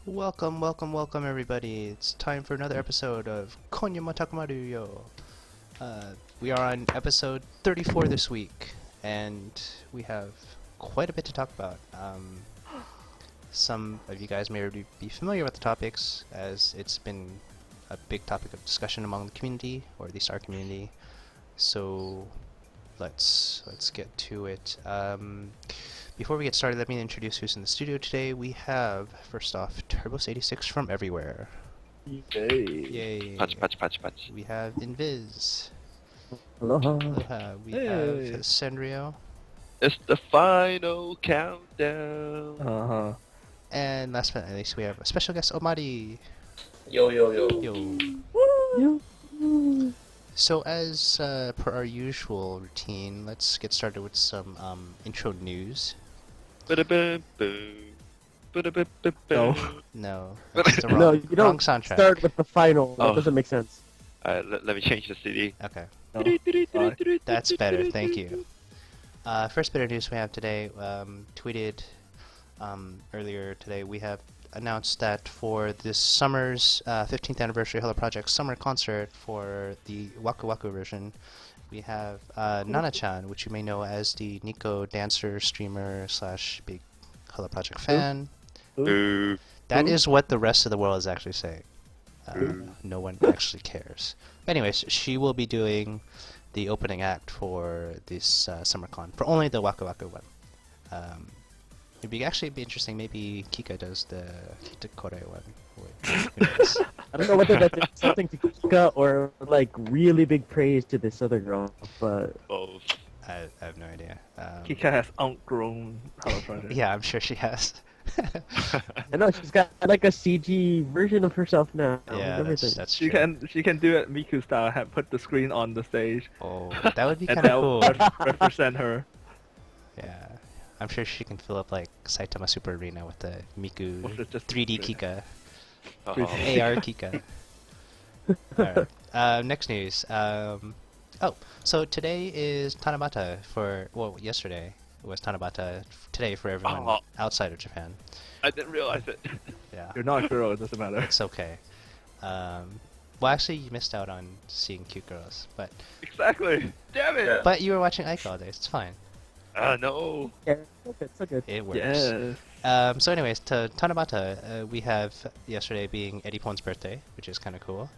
Welcome, welcome, welcome, everybody. It's time for another episode of Konya Matakumaru yo. We are on episode 34 this week, and we have quite a bit to talk about. Some of you guys may already be familiar with the topics, as it's been a big topic of discussion among the community, or at least our community. So let's get to it. Before we get started, let me introduce who's in the studio today. We have, first off, Turbos86 from everywhere. Yay. Yay. Patch. We have Invis. Aloha. Aloha. We have Senrio. It's the final countdown. Uh-huh. And last but not least, we have a special guest, Omari. Yo. Yo. Woo. So as per our usual routine, let's get started with some intro news. No. No, that's the wrong, No, you wrong don't soundtrack. start with the final. That Oh. doesn't make sense. Let me change the CD. Okay, No. that's better, thank you. First bit of news we have today, tweeted earlier today, we have announced that for this summer's 15th anniversary Hello Project summer concert for the Waku Waku version, we have Nana-chan, which you may know as the Nico dancer, streamer / big Hello Project fan. Boo. That Who? is what the rest of the world is actually saying. No one actually cares. Anyways, she will be doing the opening act for this summer con, for only the Waku Waku one. It'd be interesting. Maybe Kika does the Kore one. Who knows? I don't know whether that's insulting to Kika or like really big praise to this other girl, but Both. I have no idea. Kika has outgrown Hello Project. Yeah, I'm sure she has. I know she's got like a CG version of herself now. Yeah, and everything. that's She true. can do it Miku style, have put the screen on the stage, Oh, that would be and kind that of cool. will represent her. Yeah, I'm sure she can fill up like Saitama Super Arena with the Miku Or just 3D Kika, Oh. AR Kika. Alright. Next news. So today is Tanabata yesterday was Tanabata. Today for everyone Oh. outside of Japan. I didn't realize it. Yeah, You're not a girl, it doesn't matter. it's okay. Well, actually, you missed out on seeing cute girls, but Exactly. Damn it. Yeah. but you were watching Ike all days. It's fine. No. Yeah, so good. It works. Yes. So anyways, to Tanabata, we have yesterday being Eddie Pon's birthday, which is kind of cool.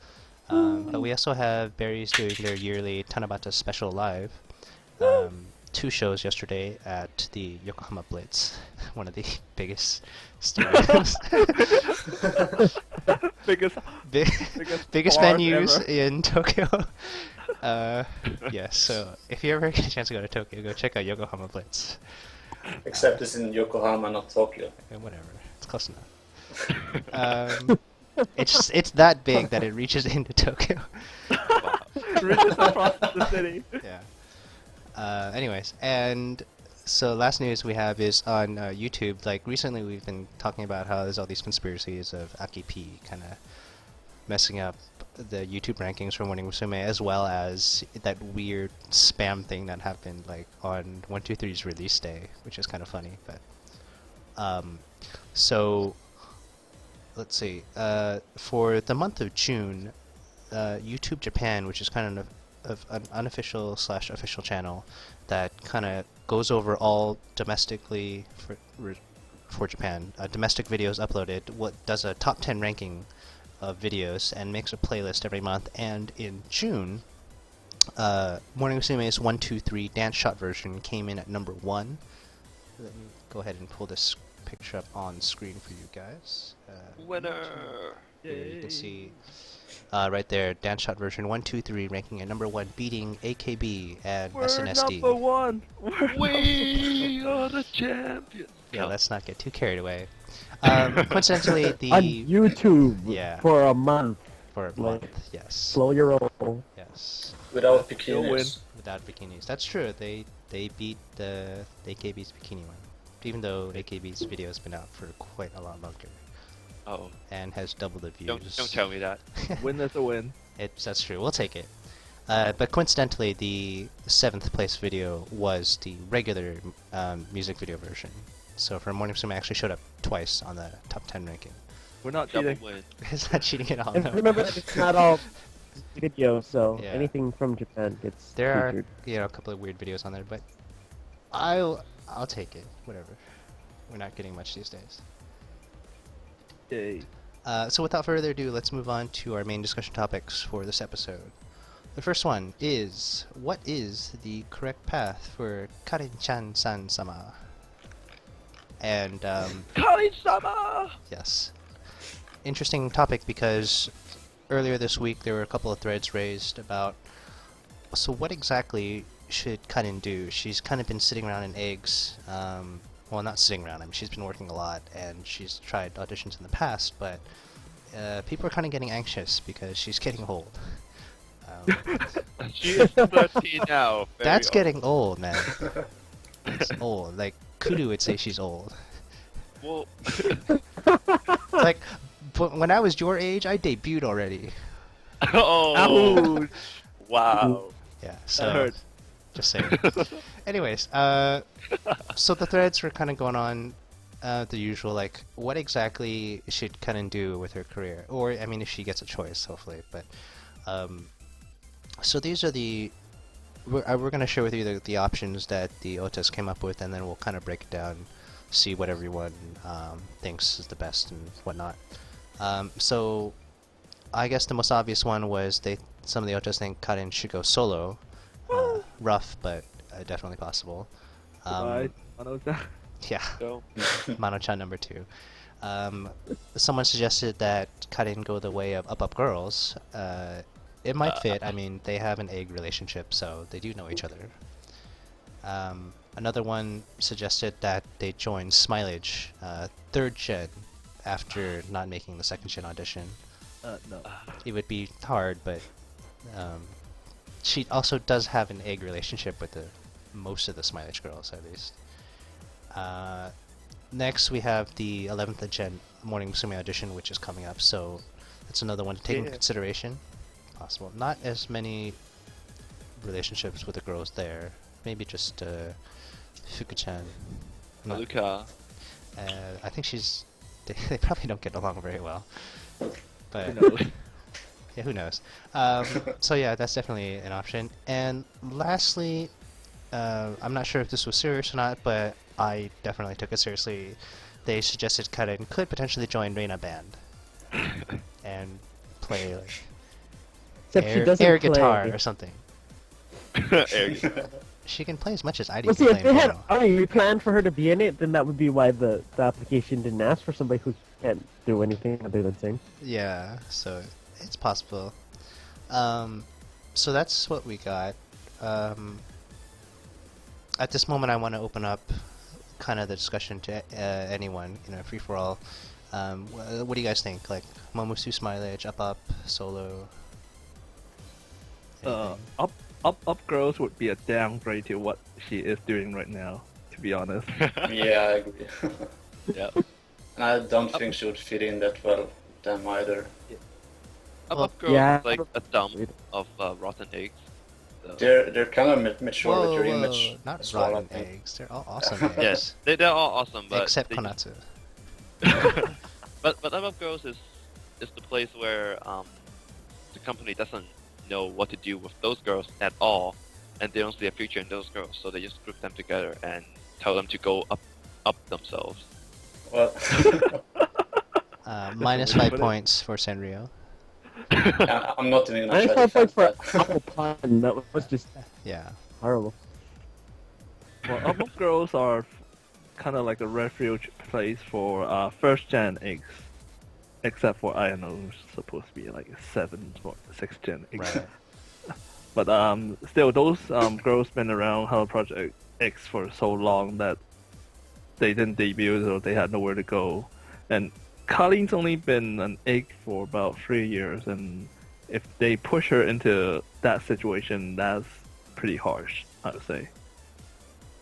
But we also have Berries doing their yearly Tanabata special live. 2 shows yesterday at the Yokohama Blitz, one of the biggest studios. biggest Biggest bars venues ever. in Tokyo. Yes, so if you ever get a chance to go to Tokyo, go check out Yokohama Blitz. Except it's in Yokohama, not Tokyo. Whatever, it's close enough. It's that big that it reaches into Tokyo. Reaches across the city. Yeah. Anyways, and so last news we have is on YouTube. Like recently, we've been talking about how there's all these conspiracies of Aki P kind of messing up the YouTube rankings for Morning Musume, as well as that weird spam thing that happened like on 123's release day, which is kind of funny. But so let's see. For the month of June, YouTube Japan, which is kind of an unofficial / official channel that kind of goes over all domestically for Japan, domestic videos uploaded, does a top 10 ranking of videos and makes a playlist every month. And in June, Morning Musume's 123 dance shot version came in at number 1. Let me go ahead and pull this picture up on screen for you guys. Winner. Here you can see right there, dance shot version 123 ranking at number 1, beating AKB and We're SNSD. number one. We are the champions. Yeah, let's not get too carried away. Coincidentally, On the YouTube Yeah. for a month. for a like- month, yes, Slow your roll. yes, Without You'll win. bikinis. without bikinis. That's true. They beat the AKB's bikini one, even though AKB's video has been out for quite a lot longer Oh, and has doubled the views. don't tell me that. Win is a win. That's true. We'll take it. But coincidentally, the 7th place video was the regular music video version. So for Morning Musume, actually showed up twice on the top 10 ranking. We're not Double cheating. win. It's not cheating at all. And No. remember that it's not all video, so Yeah. anything from Japan gets There are featured. a couple of weird videos on there, but I'll take it. Whatever. We're not getting much these days. Yay. So without further ado, let's move on to our main discussion topics for this episode. The first one is, what is the correct path for Karin-chan sama? And Karin-sama! yes, interesting topic because earlier this week there were a couple of threads raised about, so what exactly should Karin do? She's kind of been sitting around in eggs. Well, not sitting around. I mean, she's been working a lot, and she's tried auditions in the past, but people are kind of getting anxious because she's getting old. She is 13 now. Very That's old. getting old, man. It's old. Like, Kudu would say she's old. Well, Like, but when I was your age, I debuted already. oh. Ouch! Wow. Yeah, That so hurts. just saying. Anyways, so the threads were kind of going on the usual, like, what exactly should Karin do with her career? Or, I mean, if she gets a choice, hopefully. But, so these are we're going to share with you the options that the wotas came up with, and then we'll kind of break it down, see what everyone thinks is the best and whatnot. So, I guess the most obvious one was some of the wotas think Karin should go solo. Rough, but definitely possible. Right. Mano-chan. Yeah, So, Mano-chan number 2. Someone suggested that Karin go the way of Up Girls. It might fit. I mean, they have an egg relationship, so they do know each other. Another one suggested that they join Smileage, 3rd gen, after not making the 2nd gen audition. No. It would be hard, but she also does have an egg relationship with most of the Smileage girls, at least. Next, we have the 11th gen Morning Musume audition, which is coming up, so that's another one to take into Yeah. consideration. Possible. Not as many relationships with the girls there. Maybe just Fuku-chan. Not- Luca. I think they probably don't get along very well. But Who knows? yeah, who knows? So yeah, that's definitely an option. And lastly, I'm not sure if this was serious or not, but I definitely took it seriously. They suggested Karin could potentially join Reina band and play like Except she doesn't air play. guitar or something. Air- She can play as much as I Well, can see, play if they in had piano. already planned for her to be in it, then that would be why the application didn't ask for somebody who can't do anything other than sing. Yeah, so it's possible. So that's what we got. At this moment, I want to open up kind of the discussion to anyone, free for all. What do you guys think? Like, Momusu, Smileage, Up, Solo? Anything? Up Girls would be a downgrade to what she is doing right now, to be honest. Yeah, I agree. yeah. And I don't think she would fit in that well with them either. Up Girls yeah. is like a dump of rotten eggs. So. They're kind of mature with their Whoa, image. not as well, I rotten think. eggs. They're all awesome eggs. Yes, they're all awesome, but Except they Konatsu. but Up Girls is the place where the company doesn't know what to do with those girls at all, and they don't see a future in those girls, so they just group them together and tell them to go up themselves. Well, Minus 5 points for Sanrio. I'm not even I gonna just try thought to for Apple Pun, that was just Yeah. horrible. Well, Up Girls are kind of like a refuge place for first gen eggs, except for I don't know, it's supposed to be like 7th or 6th gen eggs. Right. But still, those girls been around Hello Project X for so long that they didn't debut, so they had nowhere to go. And Colleen's only been an egg for about 3 years, and if they push her into that situation, that's pretty harsh, I would say.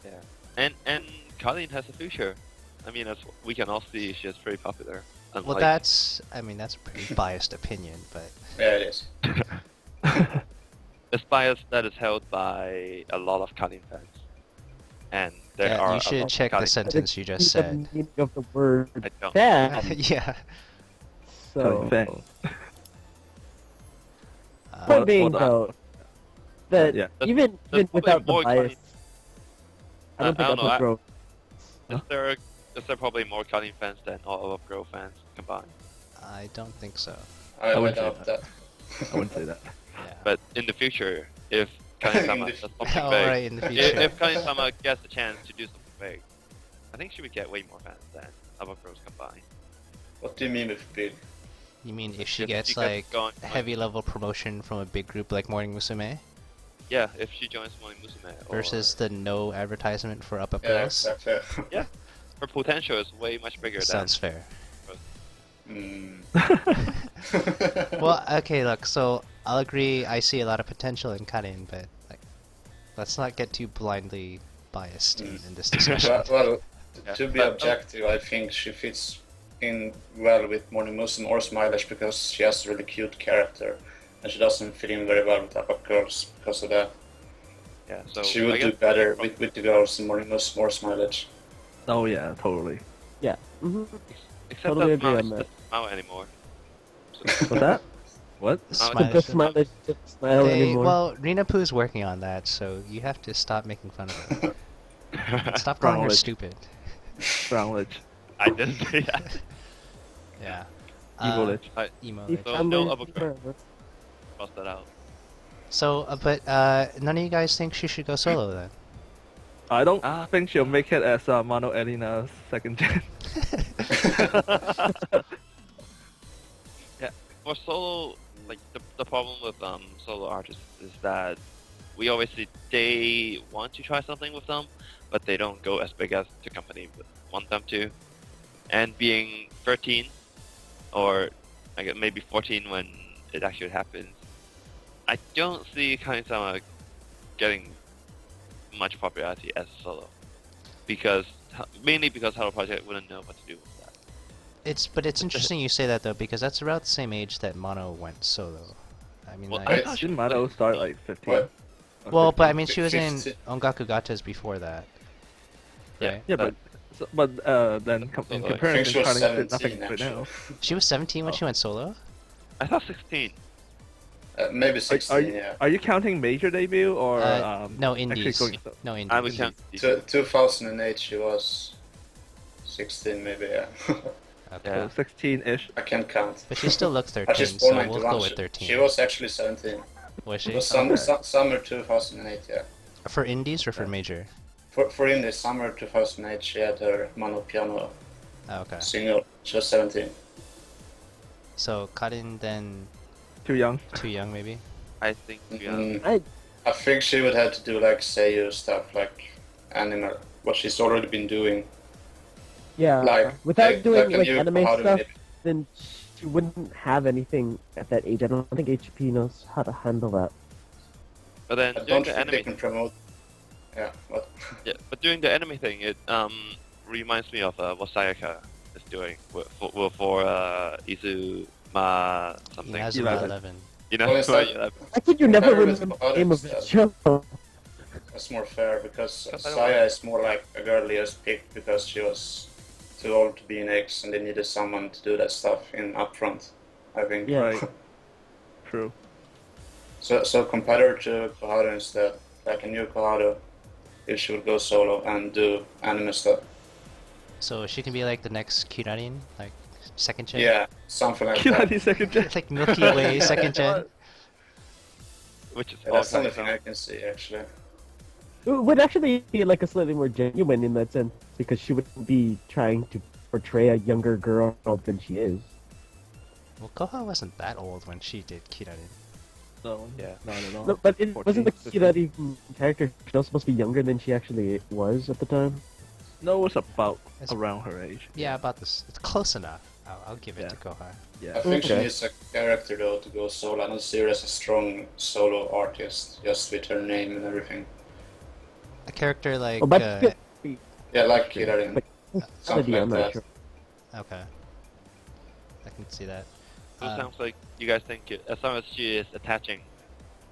Yeah, and Karin has a future. I mean, as we can all see, she is very popular. Well, Unlike- that's a pretty biased opinion, but Yeah, it is. It's bias that is held by a lot of Karin fans, and there are you a should lot check of the Karin sentence you just The said. meaning of the word I don't. bad. Yeah. So, Fan. point being What- though, that yeah. even There's probably without the more bias, I don't I think don't know, Upper Grove. Is there probably more Karin fans than all of Girl fans combined? I don't think so. I wouldn't say doubt that. I wouldn't say that. Yeah. But in the future, if Karin-sama In the does something Oh, big, right, in the future. if Karin-sama gets a chance to do something big, I think she would get way more fans than other girls combined. What do you mean with big? You mean if she If gets she gets like going- heavy level promotion from a big group like Morning Musume Yeah, if she joins Morning Musume. Or, versus the no advertisement for Up Up Yeah, Girls? exactly. Yeah. Her potential is way much bigger Sounds fair. Mm. Well, okay, look, so I'll agree I see a lot of potential in Karin, but like, let's not get too blindly biased in this discussion. well, Yeah, to be but- objective, I think she fits in well with Morning Musume or Smileage because she has a really cute character, and she doesn't fit in very well with Up Up Girls because of that. Yeah, so She I would do guess- better with the girls in Morning Musume or Smileage. Oh yeah, totally. Yeah. Except Totally that agree on Smileage that. doesn't smile anymore. What's that? What? Smileage The doesn't- Smileage doesn't smile anymore. Well, Rina Poo's working on that, so you have to stop making fun of her. Stop calling her Smileage. stupid. Brownledge. I didn't say that. Yeah. Evilage. Emo. The lich. So, family no is other girl. forever. Cross that out. So, but none of you guys think she should go solo then? I don't Ah. think she'll make it as Mano Elina's second gen. For solo, like the problem with solo artists is that we always see they want to try something with them, but they don't go as big as the company would want them to. And being 13, or I guess maybe 14 when it actually happens, I don't see Karin-sama getting much popularity as a solo, mainly because Hello Project wouldn't know what to do with that. But it's interesting you say that though, because that's about the same age that Mono went solo. I mean, Well, like, I thought Didn't Mano start like 15? What? Or well, but I 16? mean, she was in 15. Ongaku Gatas before that. Yeah. Right? Yeah, but then in I think comparison, she was Karin did 17 nothing right actually. now. She was 17 when Oh. she went solo? I thought 16. Maybe Are 16, you, yeah. are you counting major debut or No, actually indies. going No, indies. I would Indeed. count. 2008 she was 16 maybe, yeah. Okay. Yeah. 16-ish? I can't count. But she still looked 13, Actually, so born we'll 91. go with 13. She was actually 17. Was she? It was Okay. summer 2008, yeah. For indies or for major? For in the summer 2008, she had her Mano Piano Oh, okay. single. She was 17. So Karin then Too young? too young maybe? I think Mm, I think she would have to do like Sayu stuff, like anime, what she's already been doing. Yeah. Like Without doing a like new anime Koharu stuff, maybe. then she wouldn't have anything at that age. I don't think HP knows how to handle that. But then I doing don't the think they anime, can promote. Yeah, what? yeah, but doing the anime thing, it reminds me of what Sayaka is doing for Izuma something. Inazuma 11. 11. You know, Well, it's like- How could you never Compared with remember the others, name of the that- show? That's more fair because Because I don't Saya is more like a girl he just picked because she was too old to be in X and they needed someone to do that stuff in upfront, I think. Yeah. Right. True. So compare her to Koharu instead, like a new Koharu, if she would go solo and do anime stuff. So she can be like the next Kirarin, like second gen? Yeah, something like Kirani that. second gen. Like Milky Way second gen? which is Yeah, that's the all only kind thing of I can see actually. It would actually be like a slightly more genuine in that sense because she wouldn't be trying to portray a younger girl than she is. Well, Koha wasn't that old when she did Kirarin. No, Yeah. not at all. No, but it 14, wasn't the 15. Kirari character she was supposed to be younger than she actually was at the time. No, it was about It's- around her age. Yeah, about this. It's close enough. I'll give it Yeah. to Koha. I Yeah. think she Okay. needs a character though to go solo. I don't see her as a strong solo artist, just with her name and everything. A character like. Oh, but Yeah, like Kirarin. But- Something I'm like not that. sure. Okay. I can see that. So it sounds like you guys think as long as she is attaching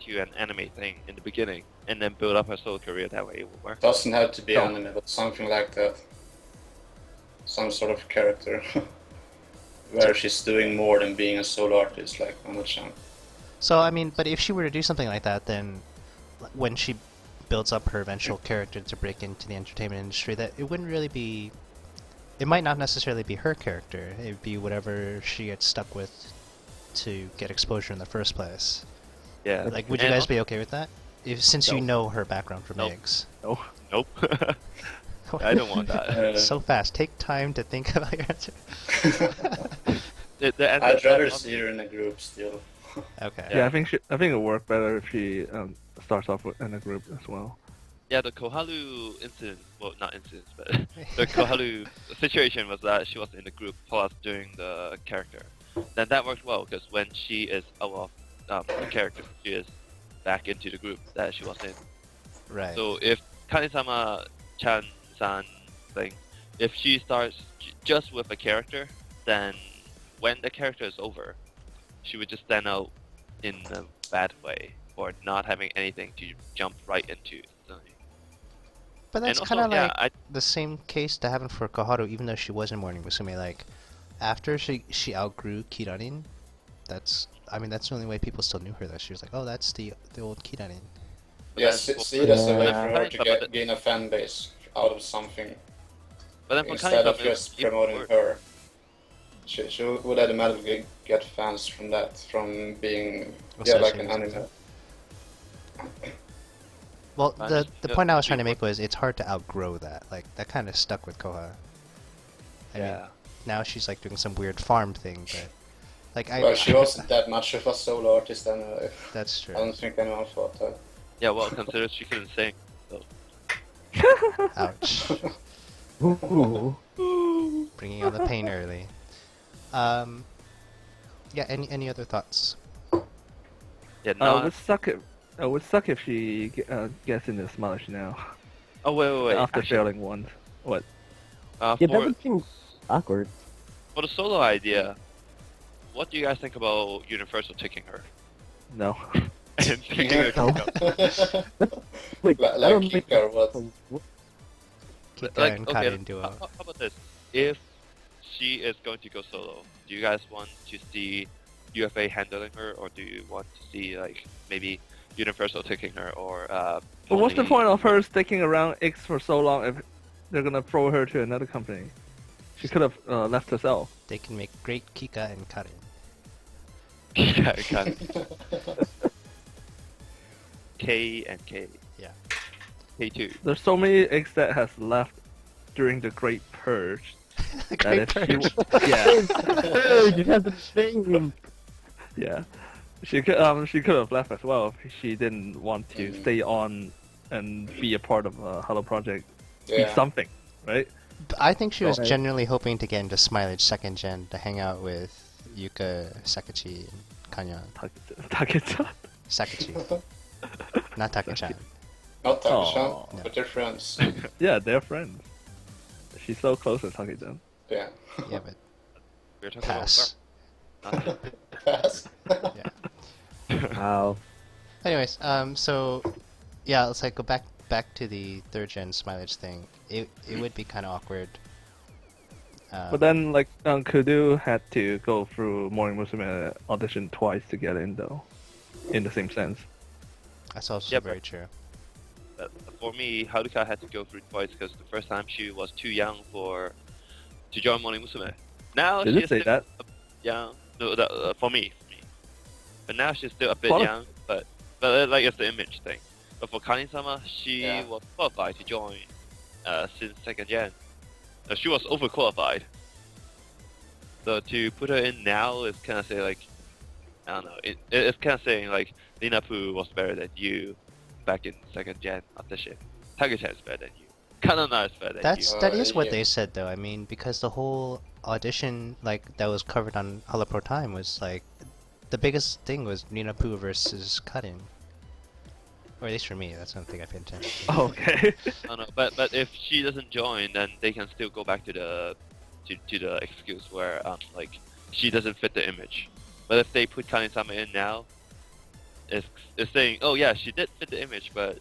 to an anime thing in the beginning and then build up her solo career, that way it will work. Doesn't have to be No. anime, but something like that. Some sort of character. where she's doing more than being a solo artist like Ono-chan. So I mean, but if she were to do something like that, then when she builds up her eventual character to break into the entertainment industry, that it wouldn't really be. It might not necessarily be her character. It'd be whatever she gets stuck with to get exposure in the first place. Yeah. Like, would you And guys be okay with that? Since you Nope. know her background from Nope. eggs. Nope. I don't want that. So fast. Take time to think about your answer. The answer I'd is rather that see her in a group still. Okay. Yeah, I think it'll work better if she starts off in a group as well. Yeah, the Koharu incident, well, not incident, but the Koharu situation was that she was in the group plus doing the character. Then that worked well, because when she is out of the character, she is back into the group that she was in. Right. So if Kanisama Chan-san thing, if she starts just with a character, then when the character is over, she would just stand out in a bad way, or not having anything to jump right into. But that's And also, kind of yeah, like the same case to happen for Koharu, even though she was in Morning Musume. Like, after she outgrew Kiranin, that's the only way people still knew her. That she was like, oh, that's the old Kiranin. Yeah, see it as a way Yeah. for her to gain a fan base out of something But then for instead of Kanisama, just it promoting worked. her. She would automatically get fans from that, from being like an Associated. anime. Well, Fine. the Yeah, point I was it trying to make worked. was it's hard to outgrow that. Like, that kind of stuck with Koha. I mean, Yeah. now she's like doing some weird farm thing, but like Well, she wasn't that much of a solo artist anyway. That's true. I don't think anyone thought that. Yeah, well, consider she couldn't sing. So. Ouch. Ooh. Bringing on the pain early. Yeah. Any other thoughts? Yeah, no. It would suck if she gets into Smileage now Oh, wait. after Actually, failing once. What? Yeah, that for, would seem awkward. for the solo idea, what do you guys think about Universal taking her? No. And taking her to No. Japan? Like, Like I don't think Kika or what? Kika and okay, Karin duo. how about this? If she is going to go solo, do you guys want to see UFA handling her, or do you want to see like maybe Universal taking her, or But what's the Pony- point of her sticking around X for so long if they're gonna throw her to another company? She could have left herself. They can make great Kika and Karin. Yeah, kind of. K and K. Yeah. K2. There's so many X that has left during the Great Purge. Great that if she, purge. yeah, it has a thing. yeah, she could have left as well if she didn't want to stay on and be a part of a Hello Project. Be Yeah. something, right? I think she was Okay. genuinely hoping to get into Smileage second gen to hang out with Yuka, Sakachi, and Konya. Take-chan. Sakachi, not Taka-chan. Not Aw. Taka-chan, but they're friends. Yeah, they're friends. She's so close with Take-chan. Yeah. Yeah, but We're talking pass. about her. Pass. Wow. Anyways, so yeah, let's like go back to the third gen Smileage thing. It would be kind of awkward. But then, like, Kudu had to go through Morning Musume audition twice to get in, though. In the same sense. That's also Yep. very true. But for me, Haruka had to go through twice because the first time she was too young to join Morning Musume. Now Did she's it say still that? young. No, for me. But now she's still a bit Quali- young. But like it's the image thing. But for Karin-sama, she Yeah. was qualified to join since second gen. She was overqualified. So to put her in now is kind of say like, I don't know. It's kind of saying like Lina Poo was better than you back in second gen audition. Take-chan is better than you. Kanana is better than That you. is what yeah. they said though. I mean, because the whole audition like that was covered on Hello Pro Time was like the biggest thing was Nina Poo versus Karin. Or at least for me, that's something I paid attention to. Okay. I don't know, but if she doesn't join, then they can still go back to the excuse where like she doesn't fit the image. But if they put Karin-sama in now, it's saying, oh yeah, she did fit the image, but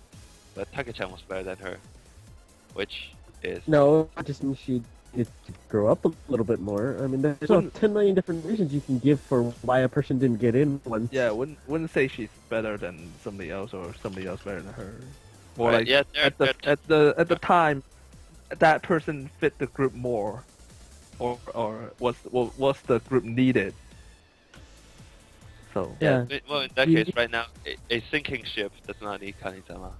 Take-chan was better than her, which is No, it just means she needed to grow up a little bit more. I mean, there's Wouldn't- 10 million different reasons you can give for why a person didn't get in once. Yeah, wouldn't say she's better than somebody else or somebody else better than her. More Right, like yeah, at the time, that person fit the group more, or what's the group needed. So Yeah. Well, in that You- case, right now, a sinking ship does not need Karin-sama.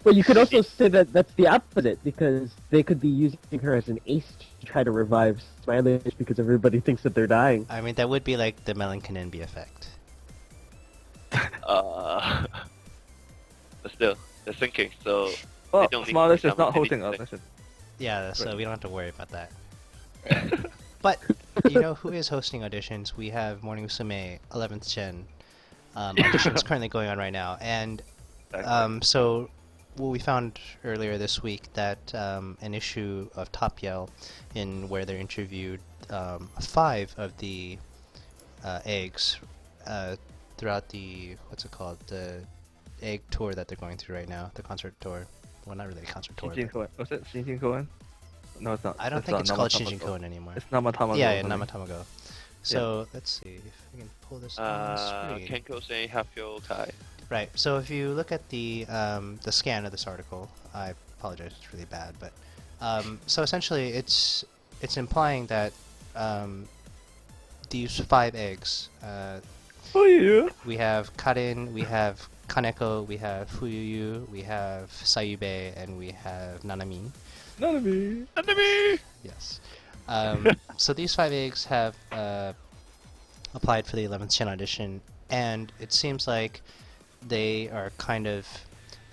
But you could also say that that's the opposite, because they could be using her as an ace to try to revive Smileage because everybody thinks that they're dying. I mean, that would be like the Melancholinby effect. But still, they're sinking, so well, they don't need Smileage is Karin-sama, not they need hosting us. to I should. Yeah, so Right. we don't have to worry about that. But you know who is hosting auditions? We have Morning Musume 11th Gen auditions currently going on right now, and so what we found earlier this week that an issue of Top Yell, in where they interviewed 5 of the eggs throughout the the egg tour that they're going through right now, the concert tour. Well, not really a concert tour. Shinjin but- Koen. Was it Shinjin Koen? No, it's not. I don't think it's called Shinjin Namatamago. Koen anymore. It's Namatamago. Yeah, something. Namatamago. So let's see if we can pull this on screen. Kenko say Hapyo Kai. Right. So if you look at the scan of this article, I apologize, it's really bad, but so essentially it's implying that these 5 eggs. Oh yeah. We have Karin, we have Kaneko, we have Fuyuyu, we have Sayube, and we have Nanami. None of me. Yes. So these 5 eggs have applied for the 11th Gen audition, and it seems like they are kind of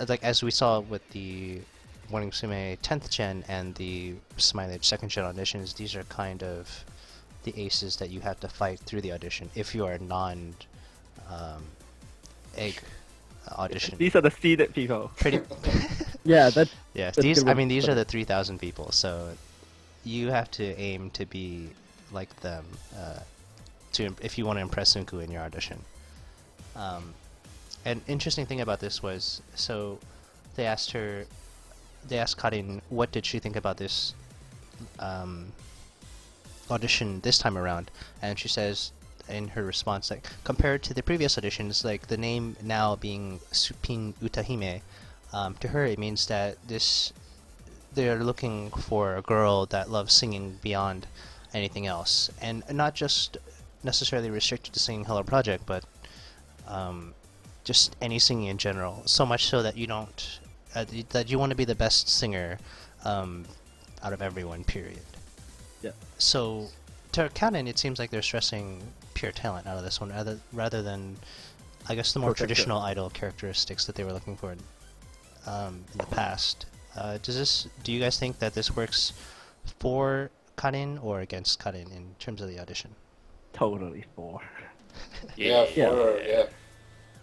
like, as we saw with the Morning Musume 10th Gen and the Smileage 2nd Gen auditions, these are kind of the aces that you have to fight through the audition if you are a non egg audition. These are the seeded people. Pretty Yeah, that's yes, That's these good I mean these one. are the 3,000 people, so you have to aim to be like them if you want to impress Sunku in your audition. An interesting thing about this was, so they asked Karin what did she think about this audition this time around, and she says in her response, like, compared to the previous auditions, like the name now being Supin Utahime, to her it means that they're looking for a girl that loves singing beyond anything else, and not just necessarily restricted to singing Hello Project, but just any singing in general. So much so that you don't that you want to be the best singer out of everyone. Period. Yeah. So to Karin, it seems like they're stressing pure talent out of this one, rather than, I guess, the more Protector. traditional idol characteristics that they were looking for in the past. Do you guys think that this works for Karin or against Karin in terms of the audition? Totally for. Yeah, for her, yeah.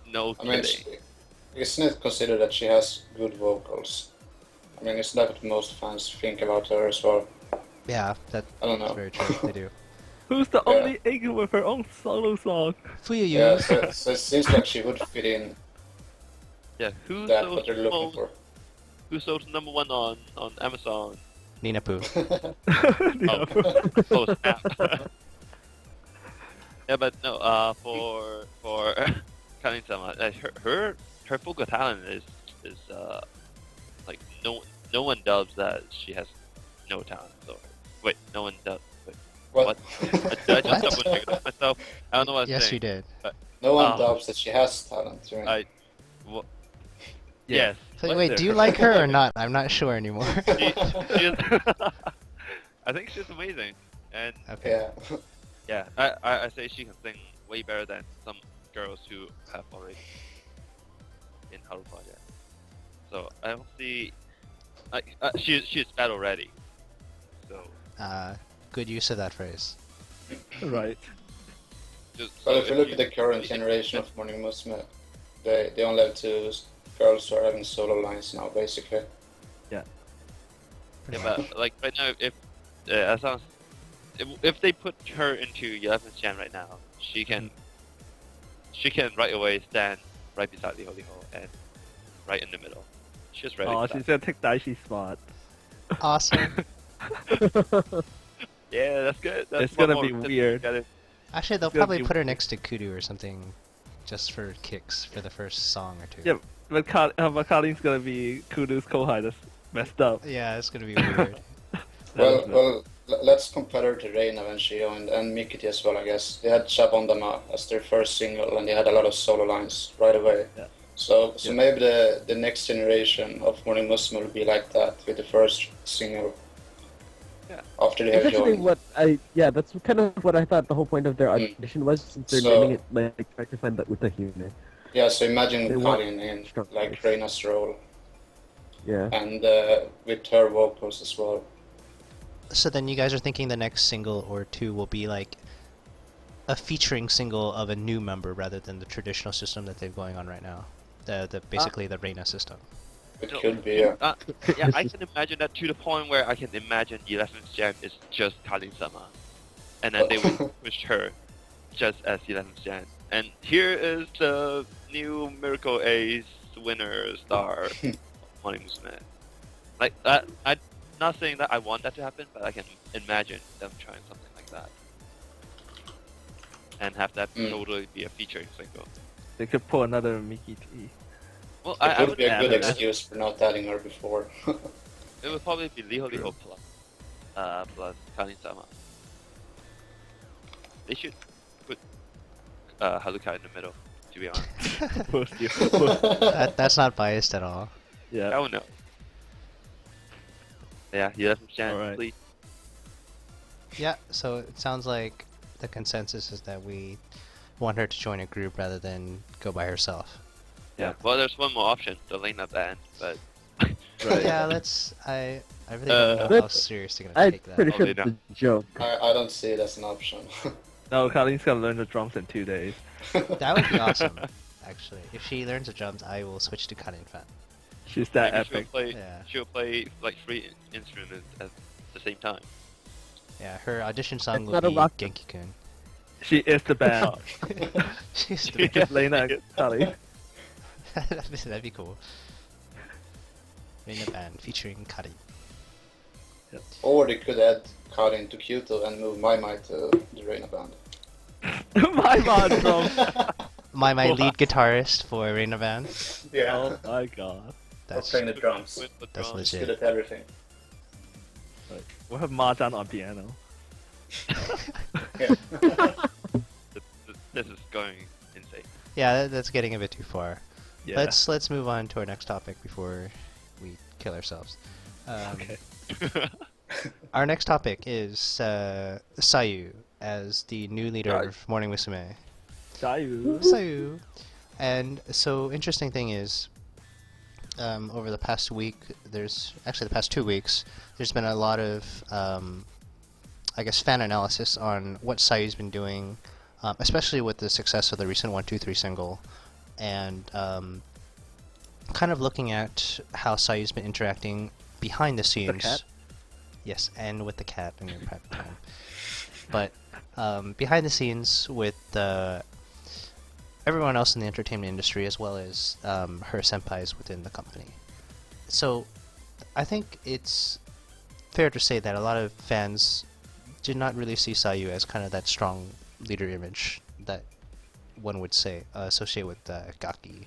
No I mean, kidding. isn't it considered that she has good vocals? I mean, isn't that what most fans think about her as well? Yeah, that's I don't know. very true. They do. Who's the Yeah. only egg with her own solo song? Fuyuyu. Yeah, so it seems like she would fit in Yeah, who that sold what they're looking for. Who sold #1 on Amazon? Nina Poo. Oh snap! Yeah, but no. For Karin-sama, her vocal talent is like no one dubs that she has no talent. So wait, no one does. Wait, What? Did I just double check myself? I don't know what I was Yes, saying. you did. No one Oh. doubts that she has talent. Right? I- Yes. Wait, do you like her or not? I'm not sure anymore. She is, I think she's amazing, and Okay. Yeah. yeah, I say she can sing way better than some girls who have already in Haru Project. So I don't see, like, she's battle ready. So Good use of that phrase. Right. just But so if you look at the you- current generation of Morning Musume, they only have 2 girls who are having solo lines now, basically. Yeah, but like right now, as long as if they put her into 11th Gen right now, she can right away stand right beside the Holy Hole and right in the middle. She's ready. Oh, for she's that. gonna take Daishi's spot. Awesome. Yeah, that's good. That's It's one gonna more be tip to weird. get it. Actually, they'll It's gonna probably be put her weird. next to Kudu or something, just for kicks for the first song or two. Yeah, but Karin's gonna be Kudu's Kohai. That's messed up. Yeah, it's gonna be weird. That is Let's compare her to Reina when she joined, and Mikiti as well, I guess. They had Chabondama as their first single, and they had a lot of solo lines right away. Yeah. So Yeah. maybe the next generation of Morning Musume will be like that with the first single. Yeah. After they That's have actually joined. what that's kind of what I thought the whole point of their audition was, since they're So- naming it like trying to find the Uta Hime. Yeah, so imagine They want Karin in strong like voice. Reina's role, Yeah. and with her vocals as well. So then you guys are thinking the next single or two will be like a featuring single of a new member rather than the traditional system that they're going on right now. The basically the Reina system. It No. could be, yeah. Yeah, I can imagine that to the point where I can imagine 11th Gen is just Karin-sama. And then they would push her just as 11th Gen. And here is the new Miracle Ace winner star, Morning Musume. Like, I'm not saying that I want that to happen, but I can imagine them trying something like that. And have that totally be a featuring single. They could pull another Mikiti. Well, It I would would be a good imagine excuse for not adding her before. it would probably be Liho Liho plus Karin-sama. They should put Haruka in the middle, to be honest. That's not biased at all. Yeah. Oh no. Yeah, you left him chance, Alright. please. Yeah, so it sounds like the consensus is that we want her to join a group rather than go by herself. Yeah. Well, there's one more option, the Reina band, but Right. Yeah, I really don't know how That's- serious they're gonna I'm take that. pretty sure Probably it's a joke. I don't see it as an option. No, Karin's gonna learn the drums in 2 days. That would be awesome, actually. If she learns the drums, I will switch to Karin fan. She's that maybe she'll epic. play. Yeah. She'll play like 3 instruments at the same time. Yeah, her audition song It's will not a be rock- Genki-kun. She is the band. She's She the is Lena and Karin. that'd be cool. Reina band featuring Karin. Or they could add Karin to Kyoto and move Mai Mai to the Reina band. My god, drums. My What? lead guitarist for Reina band. Yeah, Oh my god. or That's playing the drums. With the That's drums. She's legit. good at everything. We'll have Marjan on piano. Yeah. This is going insane. yeah, that's getting a bit too far. Yeah. Let's move on to our next topic before we kill ourselves. Okay. Our next topic is Sayu as the new leader Right. of Morning Musume. Sayu. Sayu. And so interesting thing is, over the past week, there's actually the past 2 weeks, there's been a lot of, I guess, fan analysis on what Sayu's been doing, especially with the success of the recent 123 single, and kind of looking at how Sayu's been interacting behind the scenes. cat? Yes, and with the cat in your private time. But behind the scenes with everyone else in the entertainment industry, as well as her senpais within the company. So I think it's fair to say that a lot of fans did not really see Sayu as kind of that strong leader image that one would say associate with Gaki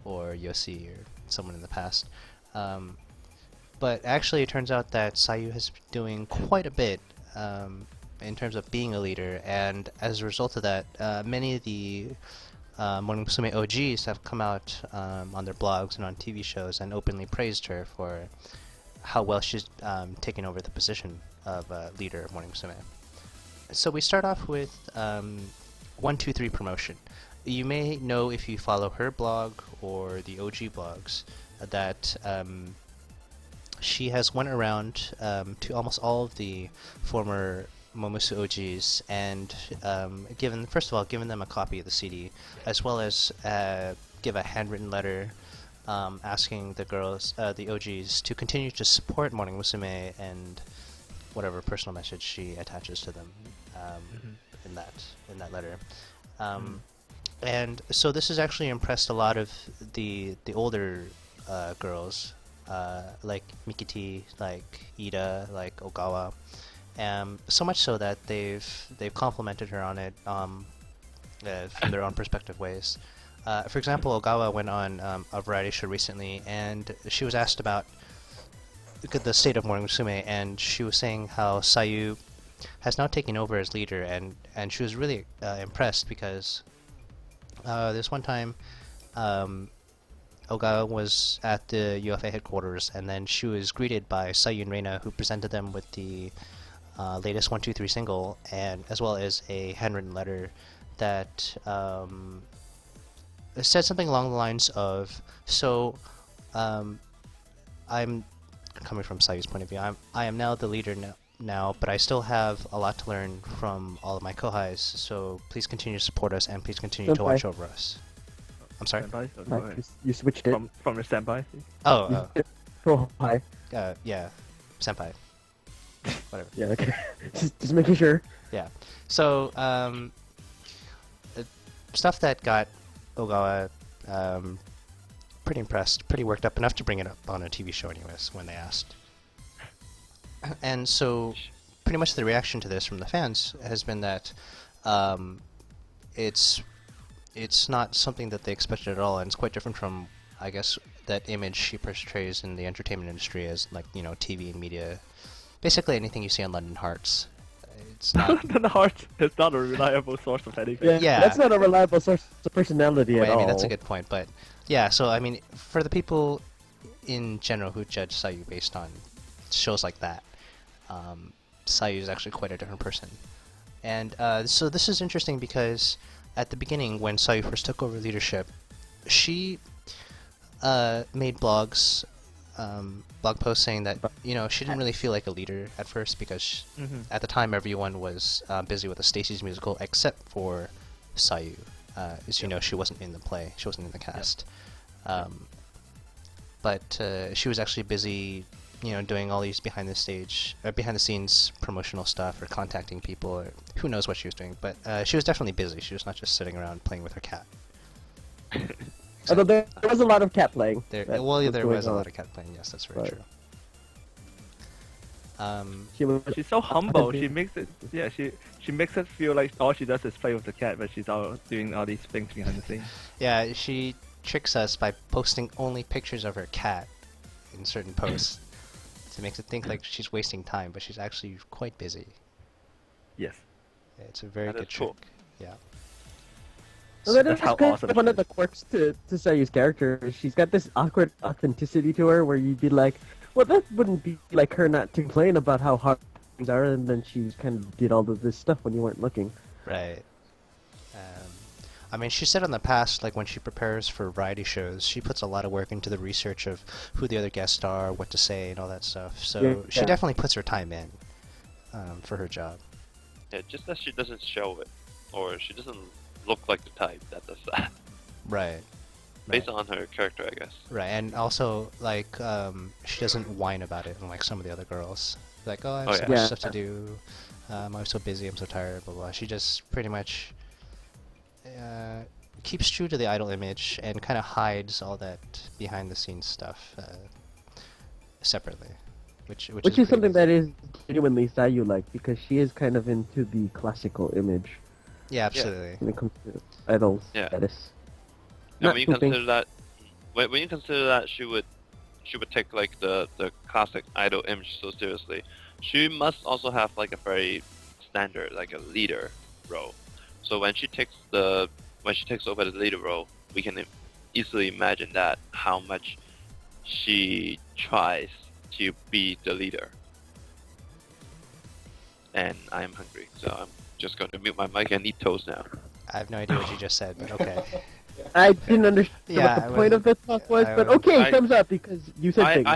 or Yoshi or someone in the past. But actually, it turns out that Sayu has been doing quite a bit in terms of being a leader, and as a result of that, many of the Morning Musume OGs have come out on their blogs and on TV shows and openly praised her for how well she's taken over the position of leader of Morning Musume. So we start off with 123 promotion. You may know, if you follow her blog or the OG blogs, that she has went around to almost all of the former Momusu OGs and given them a copy of the CD, as well as give a handwritten letter asking the girls, the OGs, to continue to support Morning Musume and whatever personal message she attaches to them in that letter. And so this has actually impressed a lot of the older girls like Mikiti, like Ida, like Ogawa. So much so that they've complimented her on it from their own perspective ways. For example, Ogawa went on a variety show recently, and she was asked about the state of Morning Musume, and she was saying how Sayu has now taken over as leader, and she was really impressed because this one time Ogawa was at the UFA headquarters, and then she was greeted by Sayu and Reina, who presented them with the latest 123 single, and as well as a handwritten letter that said something along the lines of, so I'm coming from Sayu's point of view, I am now the leader now, but I still have a lot to learn from all of my kohais, so please continue to support us and please continue to watch over us. I'm sorry? Senpai? Oh, go Like, ahead. you switched it. From your senpai? Oh, Oh, hi. yeah, senpai. Whatever. Yeah, okay. just making sure. Yeah. So, stuff that got Ogawa pretty impressed, pretty worked up, enough to bring it up on a TV show anyways, when they asked. And so, pretty much the reaction to this from the fans has been that it's not something that they expected at all, and it's quite different from, I guess, that image she portrays in the entertainment industry as, like, you know, TV and media. Basically anything you see on London Hearts. It's not... The heart is not a reliable source of anything. Yeah. That's not a reliable source of personality Wait, at I mean, all. that's a good point, but yeah, so I mean, for the people in general who judge Sayu based on shows like that, Sayu is actually quite a different person. And so this is interesting because at the beginning, when Sayu first took over leadership, she made blog posts saying that, you know, she didn't really feel like a leader at first because at the time everyone was busy with the Stacy's musical except for Sayu. As you know, she wasn't in the play, she wasn't in the cast. But she was actually busy, you know, doing all these behind the scenes promotional stuff or contacting people, or who knows what she was doing. But she was definitely busy. She was not just sitting around playing with her cat. Although there was a lot of cat playing. There that was going a on. lot of cat playing. Yes, that's very But- true. She's She's so humble. She makes it. Yeah, she makes it feel like all she does is play with the cat, but she's all doing all these things behind the scenes. Yeah, she tricks us by posting only pictures of her cat in certain posts to make it think like she's wasting time, but she's actually quite busy. Yes. It's a very That good is cool. trick. Yeah. Well, that That's is how kind awesome of one she of the quirks to Sayu's character. She's got this awkward authenticity to her where you'd be like, well, that wouldn't be like her not to complain about how hard things are, and then she kind of did all of this stuff when you weren't looking. Right. I mean, she said in the past, like when she prepares for variety shows, she puts a lot of work into the research of who the other guests are, what to say, and all that stuff. So Yeah. she definitely puts her time in for her job. Yeah, just that she doesn't show it, or she doesn't look like the type that does that. Right. Based on her character, I guess. Right, and also, like, she doesn't whine about it unlike some of the other girls. Like, oh, I have Oh, so yeah. much Yeah. stuff to do, I'm so busy, I'm so tired, blah, blah. She just pretty much keeps true to the idol image and kind of hides all that behind-the-scenes stuff separately. Which Which is something that is genuinely Sayu like, because she is kind of into the classical image Yeah, absolutely. when it comes to idol Yeah. status. And Not when you pooping. consider that, when you consider that she would take like the classic idol image so seriously, she must also have like a very standard, like a leader role. So when she takes over the leader role, we can easily imagine that how much she tries to be the leader. And I am hungry, so I'm just going to mute my mic and eat toast now. I have no idea what you just said, but okay. I didn't understand Yeah, what I the point of the talk was, but okay, I- thumbs up because you said things.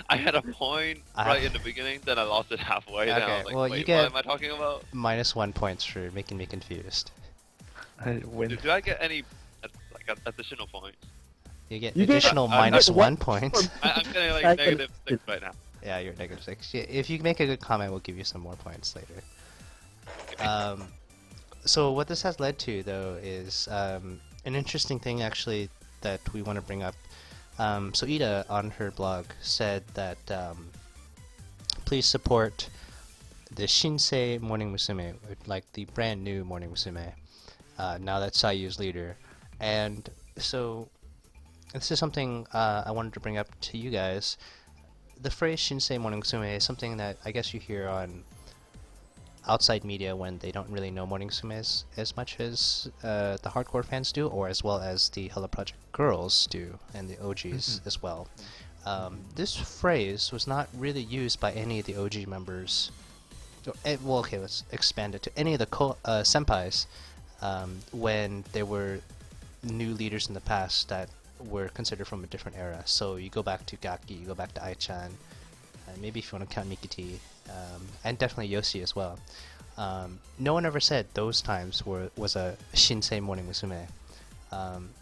I had a point right in the beginning, then I lost it halfway. Then I Okay, was like, well, you wait, get- what am I talking about? -1 points for making me confused. I win. Do I get any additional points? You get You get- additional I- I- -1 point. I'm getting like I can- -6 right now. Yeah, you're -6. Yeah, if you make a good comment, we'll give you some more points later. So what this has led to, though, is an interesting thing actually that we want to bring up. So Ida on her blog said that please support the Shinsei Morning Musume, like the brand new Morning Musume, now that Sayu is leader. And so this is something I wanted to bring up to you guys. The phrase Shinsei Morning Musume is something that I guess you hear on outside media when they don't really know Morning Musume as much as the hardcore fans do, or as well as the Hello Project girls do, and the OGs as well. This phrase was not really used by any of the OG members. Well, okay, let's expand it to any of the senpais when there were new leaders in the past that were considered from a different era. So you go back to Gaki, you go back to Ai-chan, maybe if you want to count Mikiti, and definitely Yoshi as well. No one ever said those times was a Shinsei Morning Musume.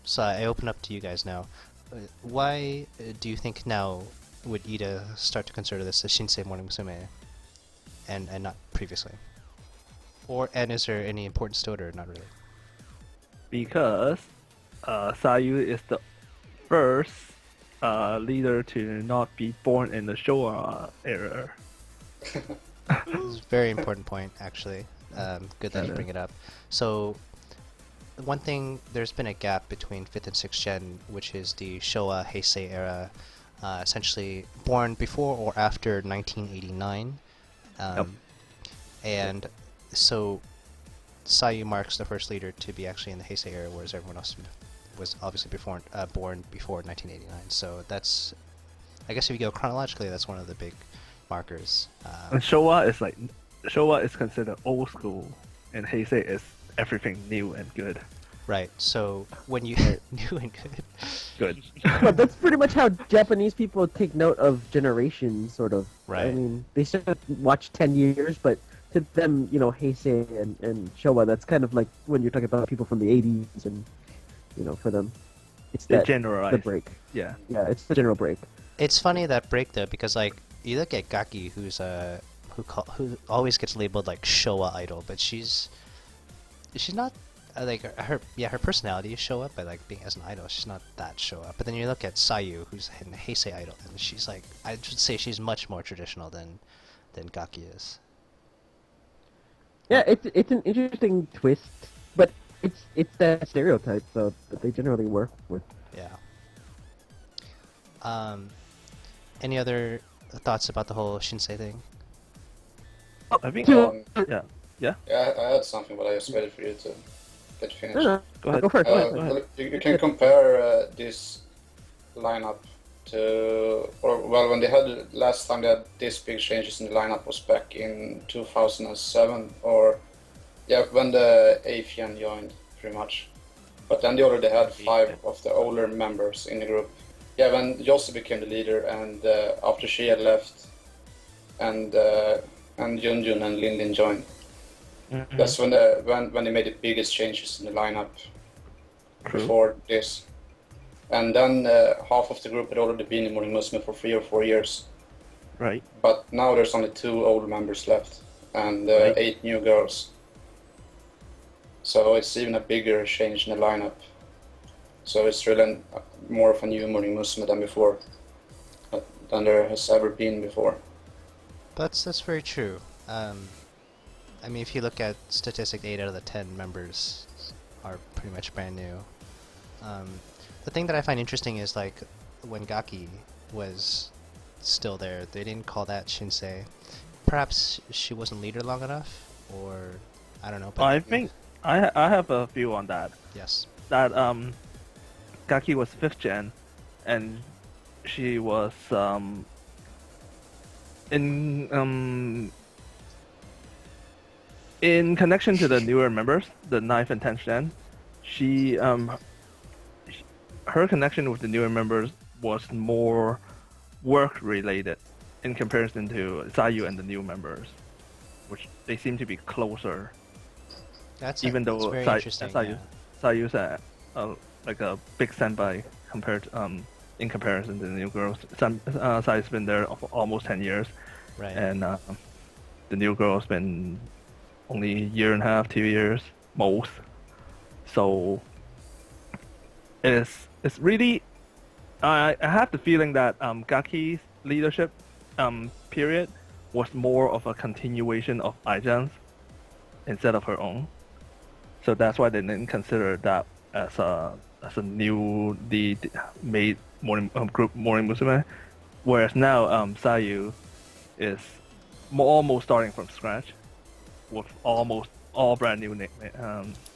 So I open up to you guys now. Why do you think now would Ida start to consider this a Shinsei Morning Musume and not previously? And is there any importance to it or not really? Because Sayu is the first leader to not be born in the Showa era. It's a very important point, actually. Good that you bring it up. So, one thing, there's been a gap between 5th and 6th gen, which is the Showa Heisei era, essentially born before or after 1989. And so, Sayu marks the first leader to be actually in the Heisei era, whereas everyone else was obviously born before 1989. So that's, I guess if you go chronologically, that's one of the big markers. And Showa is considered old school, and Heisei is everything new and good. Right. So when you new and Good. But that's pretty much how Japanese people take note of generations, sort of. Right. I mean, they still watch 10 years, but to them, Heisei and Showa, that's kind of like when you're talking about people from the 80s, and, for them, it's They that, generalize. the break. Yeah. Yeah, it's the general break. It's funny that break though, because like you look at Gaki, who always gets labeled like Showa idol, but she's not like her personality is Showa, but like being as an idol, she's not that Showa. But then you look at Sayu, who's in the Heisei idol, and she's like, I should say she's much more traditional than Gaki is. Yeah, it's an interesting twist, but it's that stereotype, so that they generally work with. Yeah. Any other thoughts about the whole Shinsei thing? I think. Yeah, Yeah. I had something, but I just waited for you to get finished. No, Go ahead. go for it. Go ahead. Well, you can compare this lineup to, when they had last time they had these big changes in the lineup was back in 2007, or when the Afian joined, pretty much. But then they already had 5 of the older members in the group. Yeah, when Yossi became the leader, and after she had left, and Junjun and Lin joined. Mhm. That's when they made the biggest changes in the lineup. True. Before this. And then half of the group had already been in Morning Musume for 3 or 4 years. Right. But now there's only 2 old members left, and Right. 8 new girls. So it's even a bigger change in the lineup. So it's really more of a new Morning Musume than before, than there has ever been before. That's very true. I mean, if you look at statistic, 8 out of the 10 members are pretty much brand new. The thing that I find interesting is like when Gaki was still there, they didn't call that Shinsei. Perhaps she wasn't leader long enough, or I don't know. But I think I have a view on that. yes. That Gaki was 5th gen, and she was in connection to the newer members, the 9th and 10th gen. She her connection with the newer members was more work related in comparison to Sayu and the new members, which they seem to be closer. That's Even that's though very interesting. Sayu's like a big senpai compared in comparison to the new girls. Sayu's been there for almost 10 years, Yeah. Right. and the new girl's been only a year and a half, 2 years most. So it's really I have the feeling that Gaki's leadership period was more of a continuation of Aijan's instead of her own. So that's why they didn't consider that as a newly made group Morning Musume. Whereas now Sayu is almost starting from scratch with almost all brand new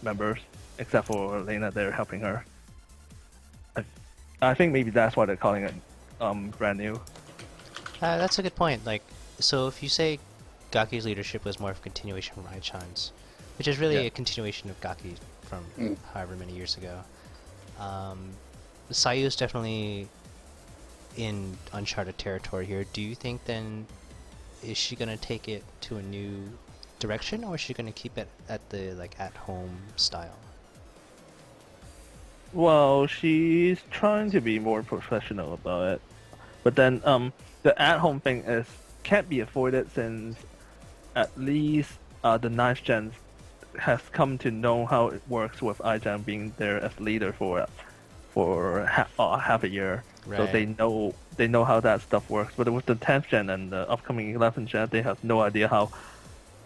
members except for Reina. They're helping her. I think maybe that's why they're calling it brand new. That's a good point. Like, so if you say Gaki's leadership was more of a continuation from Aichan's, which is really a continuation of Gaki from however many years ago. Sayu's definitely in uncharted territory here. Do you think then is she gonna take it to a new direction, or is she gonna keep it at the like at-home style? Well, she's trying to be more professional about it, but then the at-home thing can't be avoided since at least the ninth gen has come to know how it works with Aijan being there as leader for half a year. Right. So they know how that stuff works. But with the 10th gen and the upcoming 11th gen, they have no idea how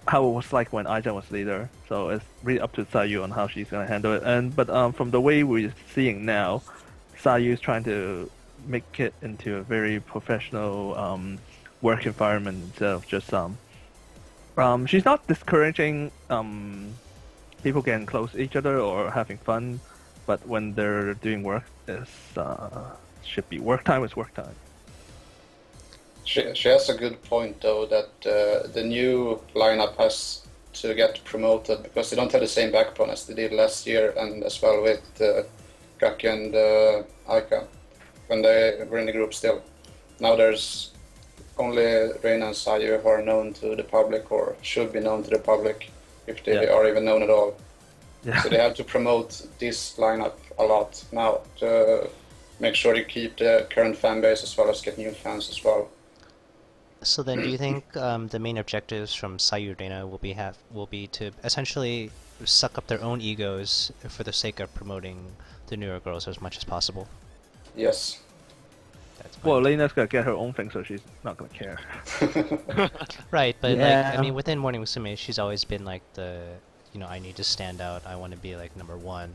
it was like when Aijan was leader. So it's really up to Sayu on how she's gonna handle it. But from the way we're seeing now, Sayu is trying to make it into a very professional work environment instead of just she's not discouraging people getting close to each other or having fun, but when they're doing work, should be work time is work time. She has a good point though that the new lineup has to get promoted because they don't have the same backbone as they did last year, and as well with Gaki and Aika when they were in the group still. Now there's only Reina and Sayu who are known to the public or should be known to the public if they are even known at all. Yeah. So they have to promote this lineup a lot now to make sure they keep the current fan base as well as get new fans as well. So then, do you think the main objectives from Sayu Reina will be to essentially suck up their own egos for the sake of promoting the newer girls as much as possible? Yes. Well, Reina's gonna get her own thing, so she's not gonna care. Right, but like, I mean, within Morning Musume, she's always been like I need to stand out. I want to be like number one.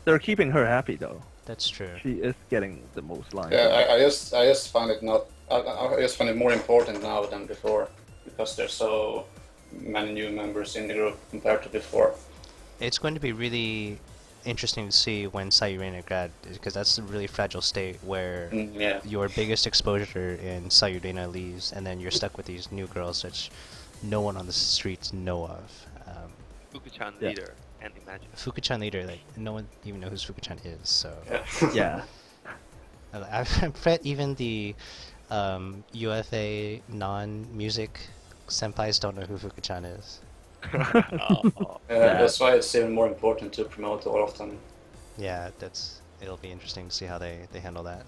They're keeping her happy though. That's true. She is getting the most lines. Yeah, I just find it not. I just find it more important now than before because there's so many new members in the group compared to before. It's going to be really interesting to see when Sayu Reina grad, because that's a really fragile state where your biggest exposure in Sayu Reina leaves, and then you're stuck with these new girls which no one on the streets know of. Fukuchan leader, and imagine. Fukuchan leader, like no one even knows who Fukuchan is. So yeah. I bet even the UFA non-music senpais don't know who Fukuchan is. That's why it's even more important to promote all of them. Yeah, it'll be interesting to see how they handle that.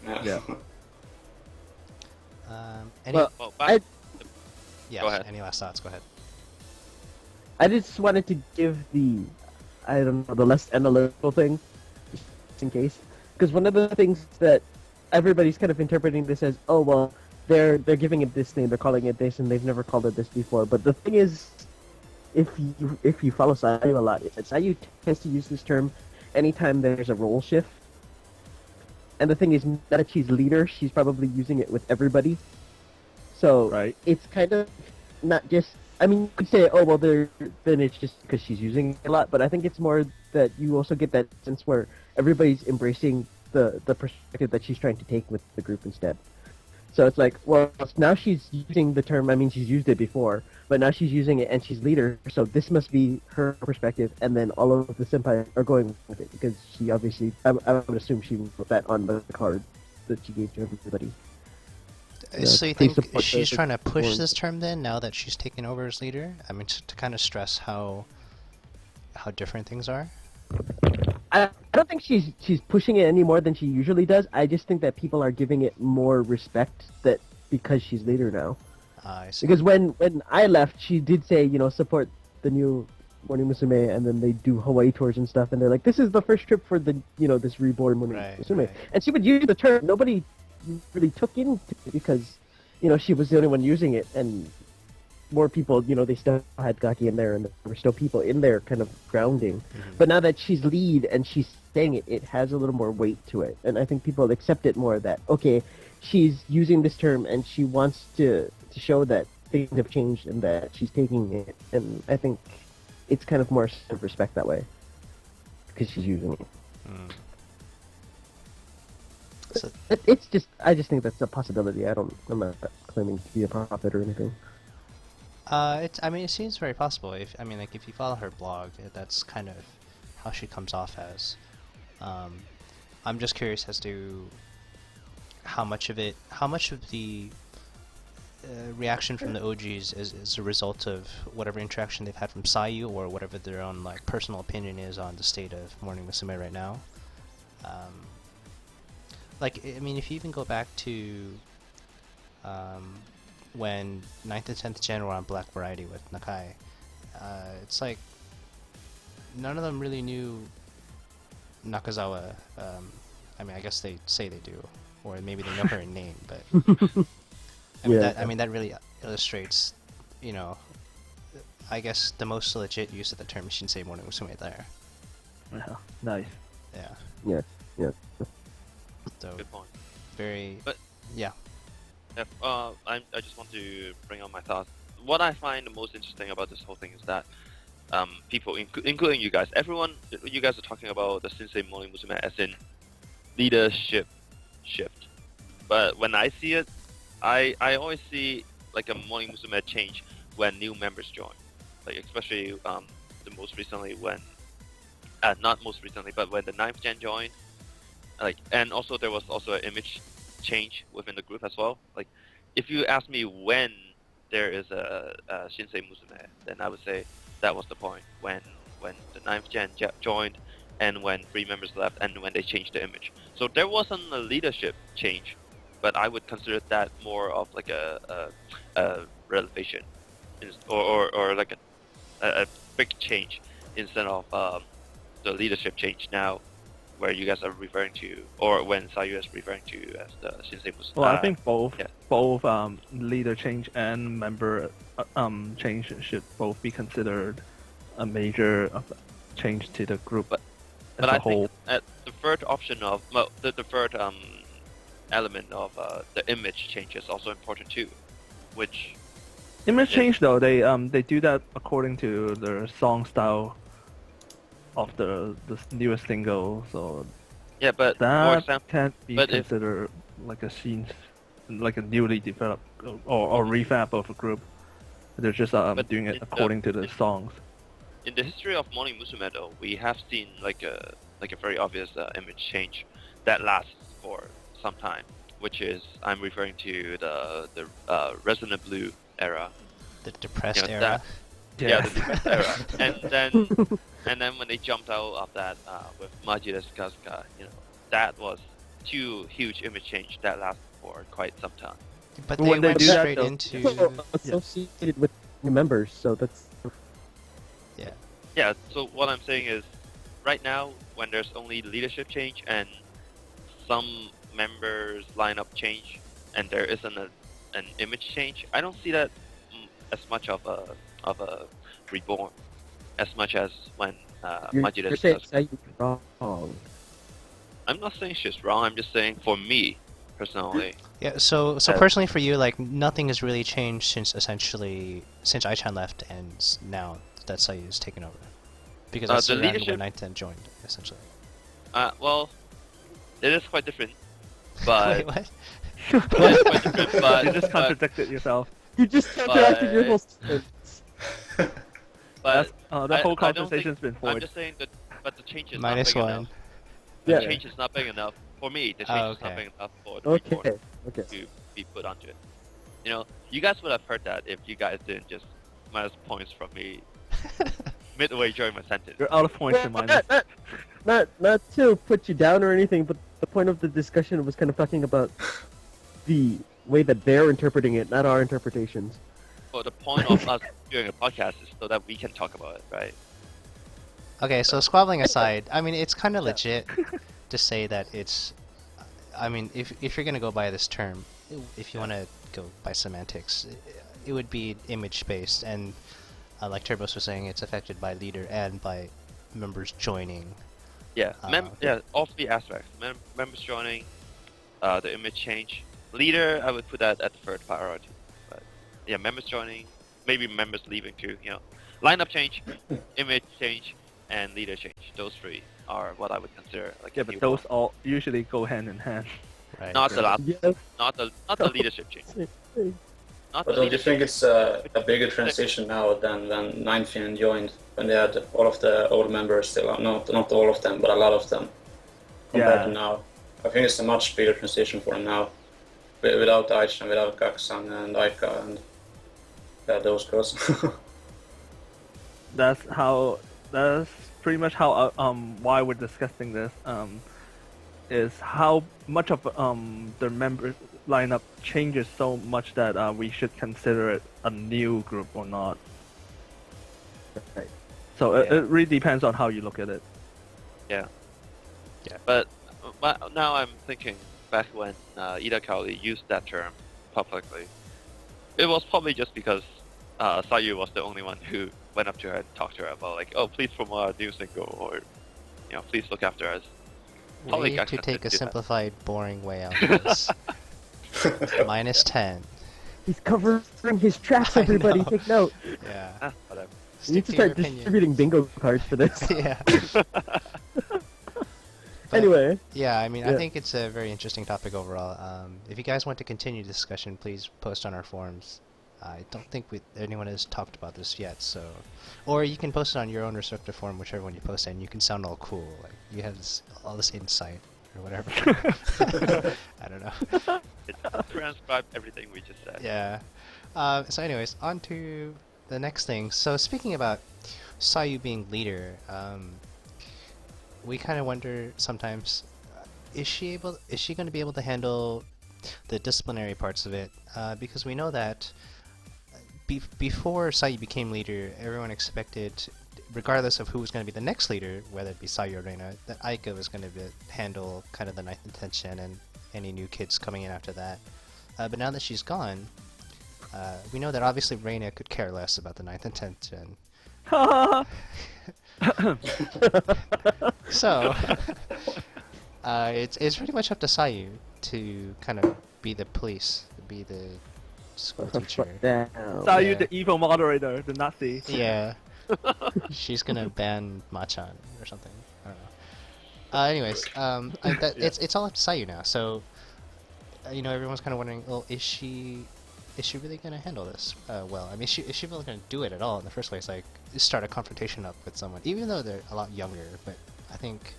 Yeah. Go ahead. ahead. Any last thoughts? Go ahead. I just wanted to give the less analytical thing, just in case, because one of the things that everybody's kind of interpreting this as, oh well, they're giving it this name, they're calling it this, and they've never called it this before. But the thing is, if you follow Sayu a lot, Sayu tends to use this term anytime there's a role shift. And the thing is, now that she's leader, she's probably using it with everybody. So it's kind of not just. I mean, you could say, oh well, then it's just because she's using it a lot. But I think it's more that you also get that sense where everybody's embracing the perspective that she's trying to take with the group instead. So it's like, well, now she's using the term. I mean, she's used it before, but now she's using it and she's leader. So this must be her perspective, and then all of the senpai are going with it because she obviously, I would assume she wrote that on the card that she gave to everybody. So you think she's trying to push this term then, now that she's taken over as leader? I mean, to kind of stress how different things are? I don't think she's pushing it any more than she usually does. I just think that people are giving it more respect because she's leader now. I see. Because when I left, she did say, support the new Morning Musume, and then they do Hawaii tours and stuff, and they're like, this is the first trip for the, this reborn Morning Right, Musume. right. And she would use the term, nobody really took into it because, she was the only one using it, and more people, they still had Gaki in there, and there were still people in there kind of grounding. Mhm. But now that she's lead and she's saying it, it has a little more weight to it. And I think people accept it more that, okay, she's using this term and she wants to show that things have changed and that she's taking it. And I think it's kind of more self-respect that way because she's using it. Mm. So, I just think that's a possibility. I'm not claiming to be a prophet or anything. it seems very possible. If you follow her blog, that's kind of how she comes off as. I'm just curious as to how much of the reaction from the OGs is a result of whatever interaction they've had from Sayu or whatever their own personal opinion is on the state of Morning Musume right now. If you even go back to when 9th and 10th Gen were on Black Variety with Nakai, it's like none of them really knew Nakazawa. I guess they say they do, or maybe they know her in name, but that really illustrates, I guess the most legit use of the term Shinsei Morning Musume there. Yeah, nice. Yeah. Yeah. So Good point. very. But- yeah. I just want to bring on my thoughts. What I find the most interesting about this whole thing is that people, including you guys, you guys are talking about the Shinsei Morning Musume as in leadership shift. But when I see it, I always see like a Morning Musume change when new members join. Like especially the most recently when, not most recently, but when the 9th Gen joined. And also there was also an image change within the group as well. Like, if you ask me when there is a Shinsei Musume, then I would say that was the point when the 9th Gen joined, and when 3 members left, and when they changed the image. So there wasn't a leadership change, but I would consider that more of like a revelation, or like a big change instead of the leadership change now, where you guys are referring to, or when Sayu is referring to as the Shinsei Musume. Well, I think both yeah. both leader change and member change should both be considered a major change to the group But as I a whole. think the third option of the third element of the image change is also important too, which Image Yeah. change though, they do that according to their song style of the newest single, so yeah, but for that example, can't be but if- considered like a scene, like a newly developed or revamp of a group. They're just But doing it in according to the songs. in the history of Morning Musume though, we have seen like a very obvious image change that lasts for some time, which is I'm referring to the Resonant Blue era. The depressed You know, era. Yeah, the depressed era. And then when they jumped out of that with Majida Kazuka, that was 2 huge image change that lasted for quite some time. But But they when they went do that, straight though- into. Associated with new members, so that's Yeah. Yeah, so what I'm saying is, right now, when there's only leadership change and some members lineup change, and there isn't an image change, I don't see that as much of a reborn, as much as when Majida you're saying Kazuka. Sayu wrong. I'm not saying she's wrong. I'm just saying for me, personally. Yeah, so Uh, personally for you, nothing has really changed since Aichan left and now that Sayu's taken over. Because that's the around leadership- when 9th joined, essentially. Well, it is quite different, but Wait, what? it is quite different. But You just but, contradicted yourself. You just counteracted your whole sentence. but The whole I don't conversation's been I'm forged. just saying that, but the change is Minus not big 1. enough. Yeah. The change is not big enough for me. The change is not okay. big enough for the report Okay. to be put onto it. You guys would have heard that if you guys didn't just minus points from me midway during my sentence. You're out of points to Well, minus. not to put you down or anything, but the point of the discussion was kind of talking about the way that they're interpreting it, not our interpretations. Well, the point of us doing a podcast is so that we can talk about it, right? Okay, so squabbling aside, I mean, it's kind of legit to say that it's. I mean, if you're gonna go by this term, if you want to go by semantics, it would be image based, and like Turbos was saying, it's affected by leader and by members joining. Yeah, all three aspects. Members joining, the image change. Leader, I would put that at the third priority. But yeah, members joining, maybe members leaving too. Lineup change, image change, and leader change. Those three are what I would consider like. Yeah, a but new those bond. all usually go hand in hand. Right. Not the last, Yes. not the leadership change. Not But the don't you leadership. think it's a bigger transition now than when Ninethin joined, when they had all of the old members still? Not all of them, but a lot of them compared to Yeah. now. I think it's a much bigger transition for them now, without Aichan, without Gaksan and Aika and those girls. That's pretty much how why we're discussing this is how much of the member lineup changes so much that we should consider it a new group or not. Right. So Yeah. it really depends on how you look at it. Yeah. Yeah. But now I'm thinking back when Ida Kaori used that term publicly. It was probably just because Sayu was the only one who went up to her and talked to her about like, oh, please promote our new single, or please look after us. Probably Way Gaksan to take did a that. simplified, boring way out of this. Minus 10. He's covering his tracks, I everybody. know. Take note. Yeah. Whatever. You need Stick to your start opinion. distributing bingo cards for this. Yeah. But, Anyway, yeah, I mean, I Yeah. think it's a very interesting topic overall. If you guys want to continue the discussion, please post on our forums. I don't think anyone has talked about this yet, so... Or you can post it on your own respective forum, whichever one you post in. You can sound all cool, like you have all this insight, or whatever. I don't know. It transcribed everything we just said. Yeah. So anyways, on to the next thing. So speaking about Sayu being leader, we kind of wonder sometimes, is she going to be able to handle the disciplinary parts of it? Because we know that before Sayu became leader, everyone expected, regardless of who was going to be the next leader, whether it be Sayu or Reina, that Aika was going to handle kind of the ninth intention and any new kids coming in after that. But now that she's gone, we know that obviously Reina could care less about the ninth intention. So, it's pretty much up to Sayu to kind of be the police, be the school teacher. Damn. Sayu, Yeah. the evil moderator, the Nazi. Yeah. She's gonna ban Machan or something. I don't know. Anyways, it's all up to Sayu now. So, everyone's kind of wondering, well, is she really gonna handle this well? I mean, is she really gonna do it at all in the first place? Like, start a confrontation up with someone, even though they're a lot younger. But I think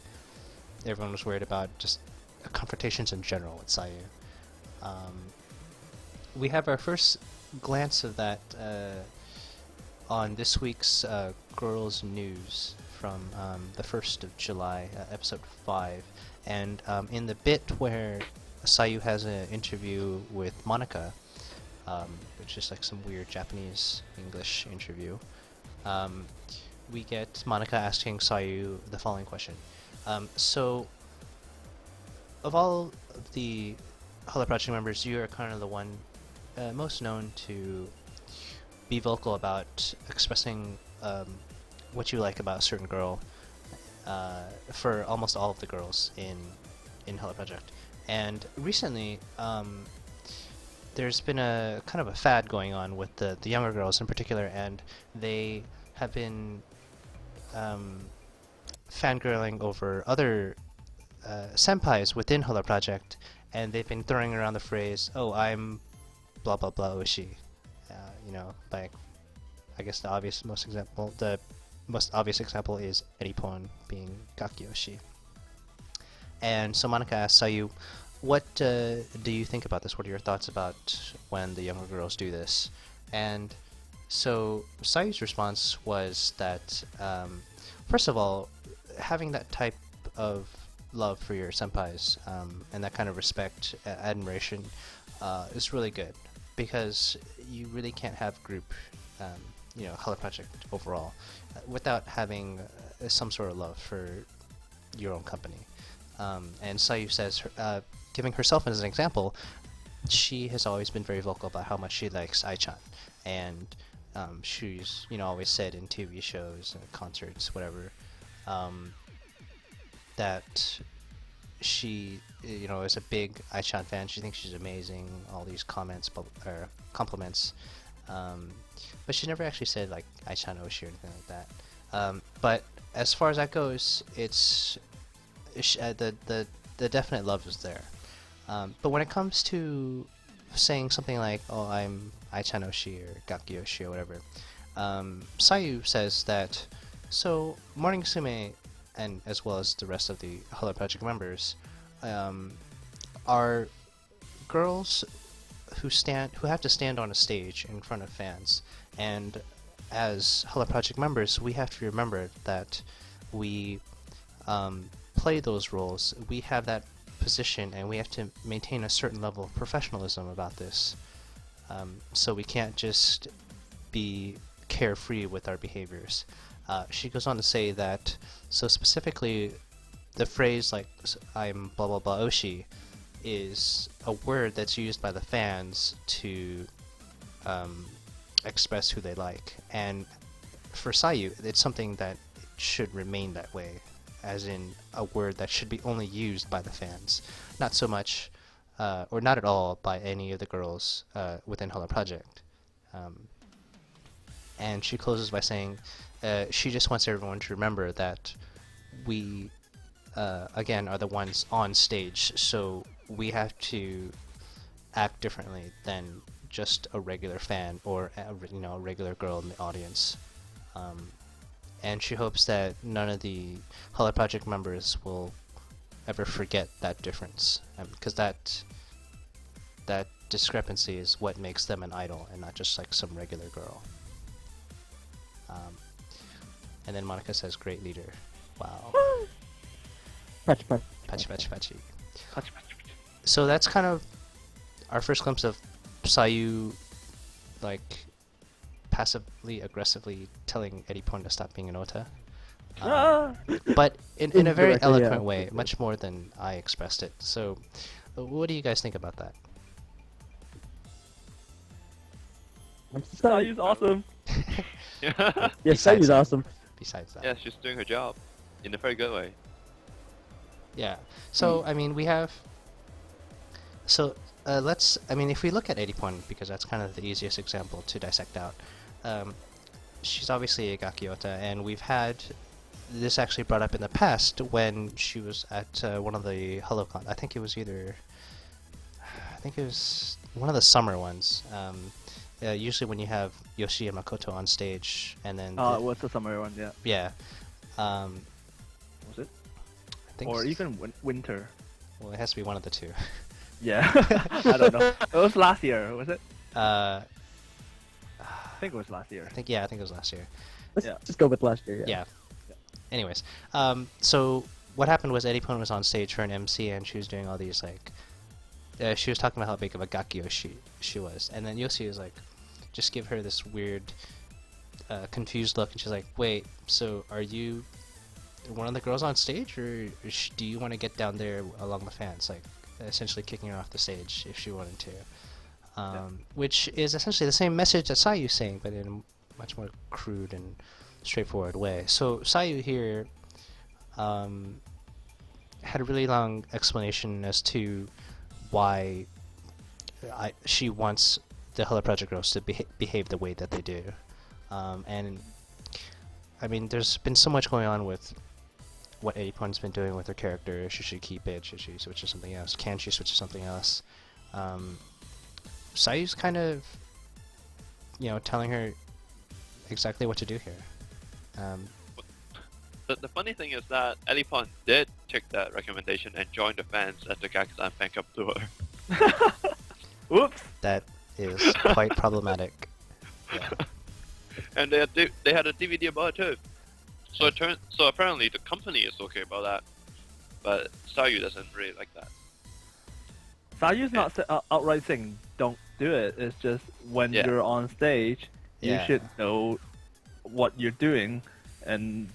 everyone was worried about just confrontations in general with Sayu. We have our first glance of that on this week's Girls News from the 1st of July, episode 5. And in the bit where Sayu has an interview with Monica, which is like some weird Japanese-English interview, we get Monica asking Sayu the following question. So, of all of the Hello Project members, you are kind of the one most known to be vocal about expressing what you like about a certain girl for almost all of the girls in Hello Project. And recently, there's been a kind of a fad going on with the younger girls in particular, and they have been fangirling over other senpais within Hello Project, and they've been throwing around the phrase, "Oh, I'm blah blah blah Oshi." Like, I guess the most obvious example is Eripon being Gaki Oshi. And so Monica asks Sayu, what do you think about this? What are your thoughts about when the younger girls do this? And so Sayu's response was that, first of all, having that type of love for your senpais and that kind of respect, admiration, is really good, because you really can't have group, Hello Project overall, without having some sort of love for your own company. And Sayu says, giving herself as an example, she has always been very vocal about how much she likes Ai-chan, and she's always said in TV shows, concerts, whatever, that she is a big Ai-chan fan. She thinks she's amazing. All these compliments, but she never actually said like Ai-chan Oshi or anything like that. But as far as that goes, it's the definite love is there. But when it comes to saying something like, "Oh, I'm Ai-chan Oshi" or "Gaki Oshi" or whatever, Sayu says that, so Morning Musume, and as well as the rest of the Hello Project members, are girls who have to stand on a stage in front of fans, and as Hello Project members, we have to remember that we play those roles. We have that position, and we have to maintain a certain level of professionalism about this. So we can't just be carefree with our behaviors. She goes on to say that, so specifically, the phrase like "I'm blah blah blah Oshi" is a word that's used by the fans to express who they like, and for Sayu, it's something that should remain that way, as in a word that should be only used by the fans, not so much, or not at all, by any of the girls within Hello Project. And she closes by saying she just wants everyone to remember that we, again, are the ones on stage, so we have to act differently than just a regular fan or a regular girl in the audience. And she hopes that none of the Hello Project members will ever forget that difference, because that discrepancy is what makes them an idol and not just like some regular girl. And then Monica says, "Great leader." Wow. Patchy, patchy. Patchy, patchy, patchy. So that's kind of our first glimpse of Sayu, like, passively, aggressively telling Eddie Pon to stop being an ota. But in a very Indirectly, eloquent yeah. way, much more than I expressed it. So, what do you guys think about that? Sayu's awesome. Yeah, Yes, Sayu's that. awesome. Besides that. yeah, she's doing her job in a very good way. Yeah. So, I mean, we have... So, if we look at 80 because that's kind of the easiest example to dissect out, she's obviously a Gakiota, and we've had this actually brought up in the past when she was at one of the HoloCon. I think it was one of the summer ones. Usually when you have Yoshi and Makoto on stage, and then... What's the summer one? Yeah. Yeah. Was it? I think Or even winter. Well, it has to be one of the two. Yeah. I don't know. It was last year, was it? I I think it was last year. think it was last year. Let's Yeah. just go with last year. Yeah. Anyways, so what happened was Eddie Pon was on stage for an MC, and she was doing all these like, she was talking about how big of a gakyo she was, and then Yoshi was like, just give her this weird, confused look, and she's like, wait, so are you one of the girls on stage, or do you want to get down there along the fans, like essentially kicking her off the stage if she wanted to, which is essentially the same message that Sayu's saying, but in a much more crude and straightforward way. So Sayu here had a really long explanation as to why she wants the Hello Project girls to behave the way that they do. And I mean, there's been so much going on with what 80's been doing with her character. Should she keep it? Should she switch to something else? Can she switch to something else? Sayu's kind of, telling her exactly what to do here. The funny thing is that Elipon did take that recommendation and join the fans at the Gakusan fan club tour. Whoops. That is quite problematic. Yeah. And they had a DVD about it too. So apparently the company is okay about that, but Sayu doesn't really like that. Sayu's not outright saying don't do it. It's just when Yeah. you're on stage, you Yeah. should know what you're doing, and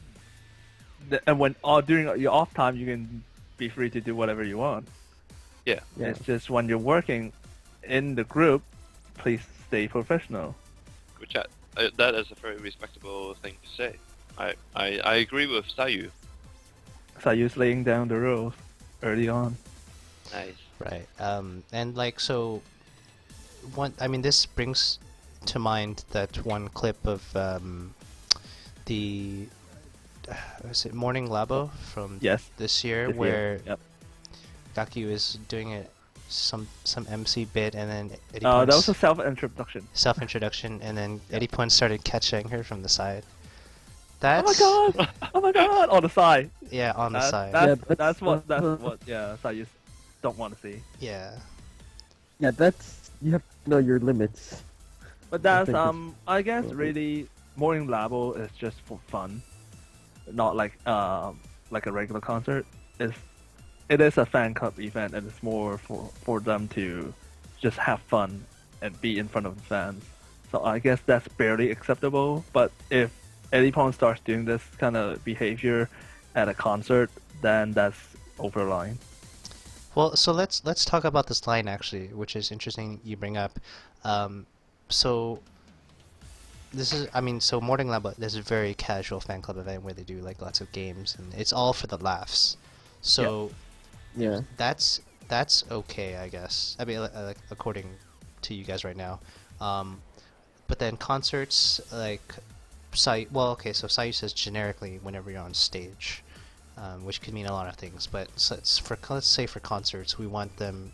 and when during your off time, you can be free to do whatever you want. Yeah. Yeah. It's just when you're working in the group, please stay professional. Which that is a very respectable thing to say. I agree with Sayu. Sayu's laying down the rules early on. Nice. Right. And like so, this brings to mind that one clip of the was it Morning Labo from Yes. this year This year, where yep. Gaki was doing some MC bit and then Eddie That was Pons a self-introduction. self-introduction and then Eddie Pons started catching her from the side. Oh That's my god! Oh my god! On the side. yeah, on the side. That's what Sayus don't want to see. Yeah. Yeah, that's you have to know your limits. But that's think it's I guess probably- really Morning Labo is just for fun, not like a regular concert. It is a fan club event and it's more for them to just have fun and be in front of the fans. So I guess that's barely acceptable. But if Eddie Pong starts doing this kind of behavior at a concert, then that's over the line. Well, so let's talk about this line actually, which is interesting you bring up. So this is, so Morning Lab, this is a very casual fan club event where they do like lots of games and it's all for the laughs. So Yeah. that's okay, I guess. Like according to you guys right now. But then concerts like so Sayu says generically whenever you're on stage. Which could mean a lot of things, but let's say for concerts, we want them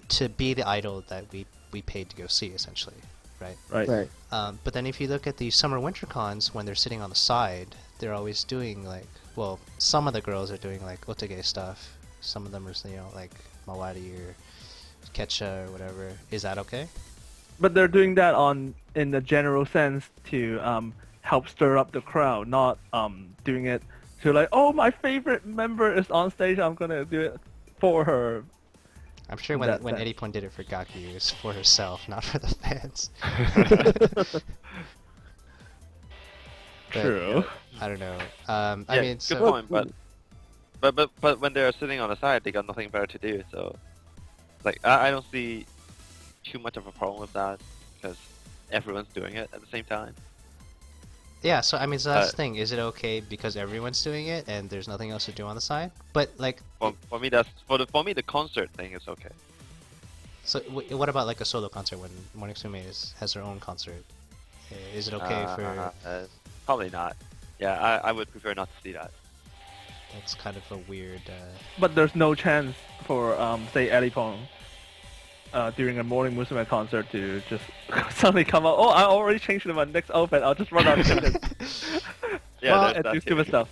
to be the idol that we paid to go see, essentially, right? Right. But then if you look at the summer winter cons, when they're sitting on the side, they're always doing some of the girls are doing like otage stuff, some of them are like mawari or ketcha or whatever. Is that okay? But they're doing that in the general sense to help stir up the crowd, not doing it to like, oh, my favorite member is on stage, I'm gonna do it for her. I'm sure when Eddie Pon did it for Gaki, it was for herself, not for the fans. But, True. I don't know. Good point. But when they're sitting on the side, they got nothing better to do. So, like, I don't see too much of a problem with that because everyone's doing it at the same time. Yeah, so so that's the thing. Is it okay because everyone's doing it and there's nothing else to do on the side? But like, For me, the concert thing is okay. so what about like a solo concert when Morning Musume has her own concert? Is it okay for? Probably not. Yeah, I would prefer not to see that. That's kind of a weird. But there's no chance for say Eddie Pong during a Morning Musume concert to just suddenly come out. Oh, I already changed my next outfit. I'll just run out of it. Yeah, and do stupid stuff.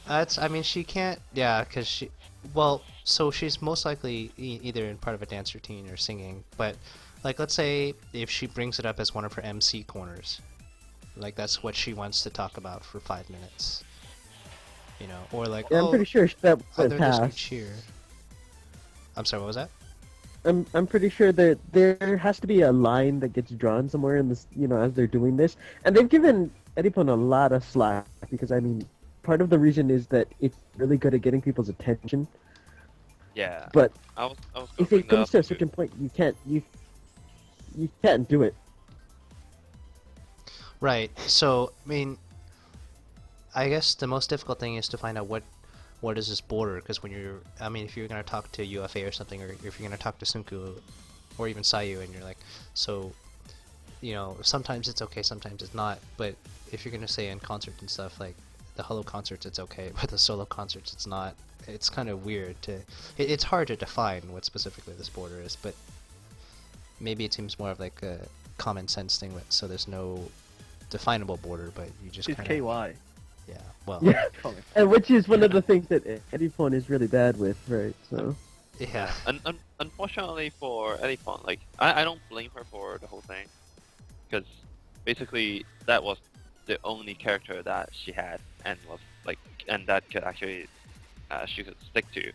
She can't. Yeah, because she. So she's most likely either in part of a dance routine or singing. But like, let's say if she brings it up as one of her MC corners, like that's what she wants to talk about for 5 minutes. Or like. Yeah, I'm pretty sure that would they're just gonna pass. cheer. I'm sorry. What was that? I'm pretty sure that there has to be a line that gets drawn somewhere in this, as they're doing this, and they've given Edipon a lot of slack because part of the reason is that it's really good at getting people's attention. Yeah. But I was if gonna it comes to a bring certain point, you can't do it. Right. So I guess the most difficult thing is to find out what is this border, because when you're, if you're going to talk to UFA or something, or if you're going to talk to Sunku, or even Sayu, and you're like, so, sometimes it's okay, sometimes it's not, but if you're going to say in concert and stuff, like, the Hello concerts it's okay, but the solo concerts it's not, it's kind of weird it's hard to define what specifically this border is, but maybe it seems more of like a common sense thing, so there's no definable border, but you just It's kind KY. Yeah, well, Yeah, and which is one of the things that Edipon is really bad with, right? So. yeah. Unfortunately for Edipon, like I don't blame her for the whole thing, because basically that was the only character that she had and that could actually she could stick to.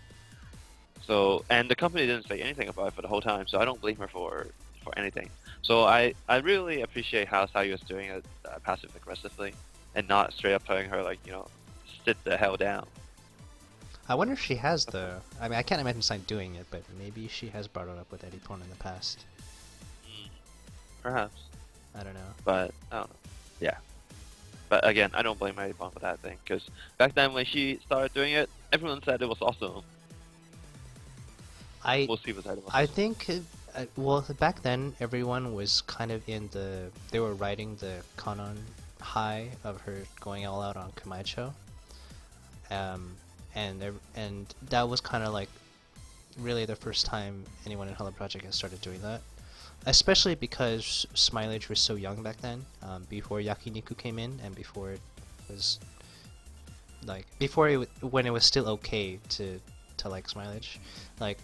So, and the company didn't say anything about it for the whole time, so I don't blame her for anything. So I really appreciate how Sayu is doing it passive aggressively and not straight up telling her like sit the hell down. I wonder if she has though. I mean, I can't imagine Sai doing it, but maybe she has brought it up with Eddie Pon in the past. Perhaps, I don't know. but I don't know. Yeah. But again, I don't blame Eddie Pon for that thing, because back then when she started doing it, everyone said it was awesome. Most people said it was I awesome. think, well, back then everyone was kind of they were riding the Kanon high of her going all out on Kumaicho. And that was kind of like really the first time anyone in Hello Project has started doing that. Especially because Smileage was so young back then, before Yakiniku came in, and before it was like when it was still okay to like Smileage, like.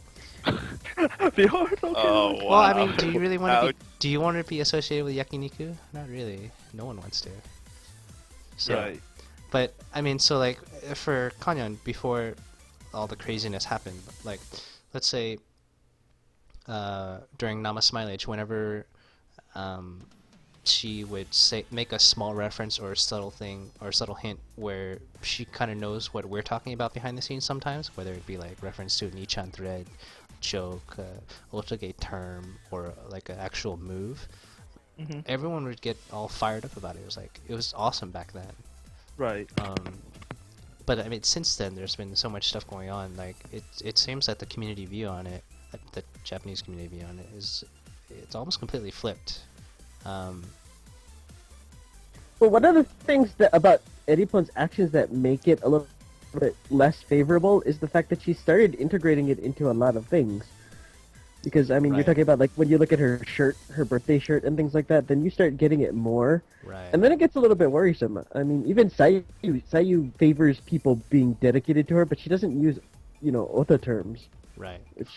Before it's okay. Oh wow. Well, I mean, do you really want to Ouch. do you want to be associated with Yakiniku? Not really. No one wants to. So, Right. but I mean, so like for Kanyon, before all the craziness happened, like let's say during Nama Smileage, whenever she would make a small reference or a subtle thing or a subtle hint where she kind of knows what we're talking about behind the scenes sometimes, whether it be like reference to a Nichan thread, joke, ultra-gay term, or like an actual move, everyone would get all fired up about it. It was awesome back then. Right. But I mean, since then, there's been so much stuff going on. Like it seems that the community view on it, the Japanese community view on it, it's almost completely flipped. Well, one of the things about Eddie Pon's actions that make it a little bit less favorable is the fact that she started integrating it into a lot of things. Because, I mean, Right. you're talking about, like, when you look at her shirt, her birthday shirt and things like that, then you start getting it more. Right. And then it gets a little bit worrisome. I mean, even Sayu favors people being dedicated to her, but she doesn't use, ota terms, Right. which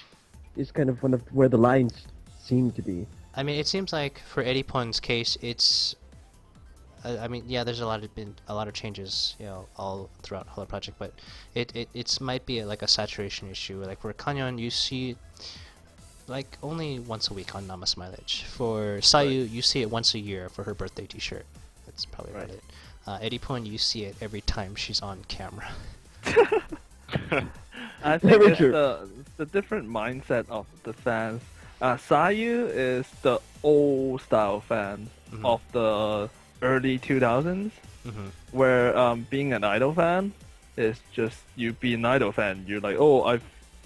is kind of one of where the lines seem to be. I mean, it seems like for Eddie Pon's case, it's. I mean, yeah, there's been a lot of changes, all throughout Hello Project, but it might be like a saturation issue. Like for Kanyon, you see, like only once a week on Nama Smileage. For Sayu, you see it once a year for her birthday T-shirt. That's probably about it. Eddie Pon, you see it every time she's on camera. I think Very it's true. the different mindset of the fans. Sayu is the old style fan of the early 2000s, where being an idol fan is just you be an idol fan. You're like, oh,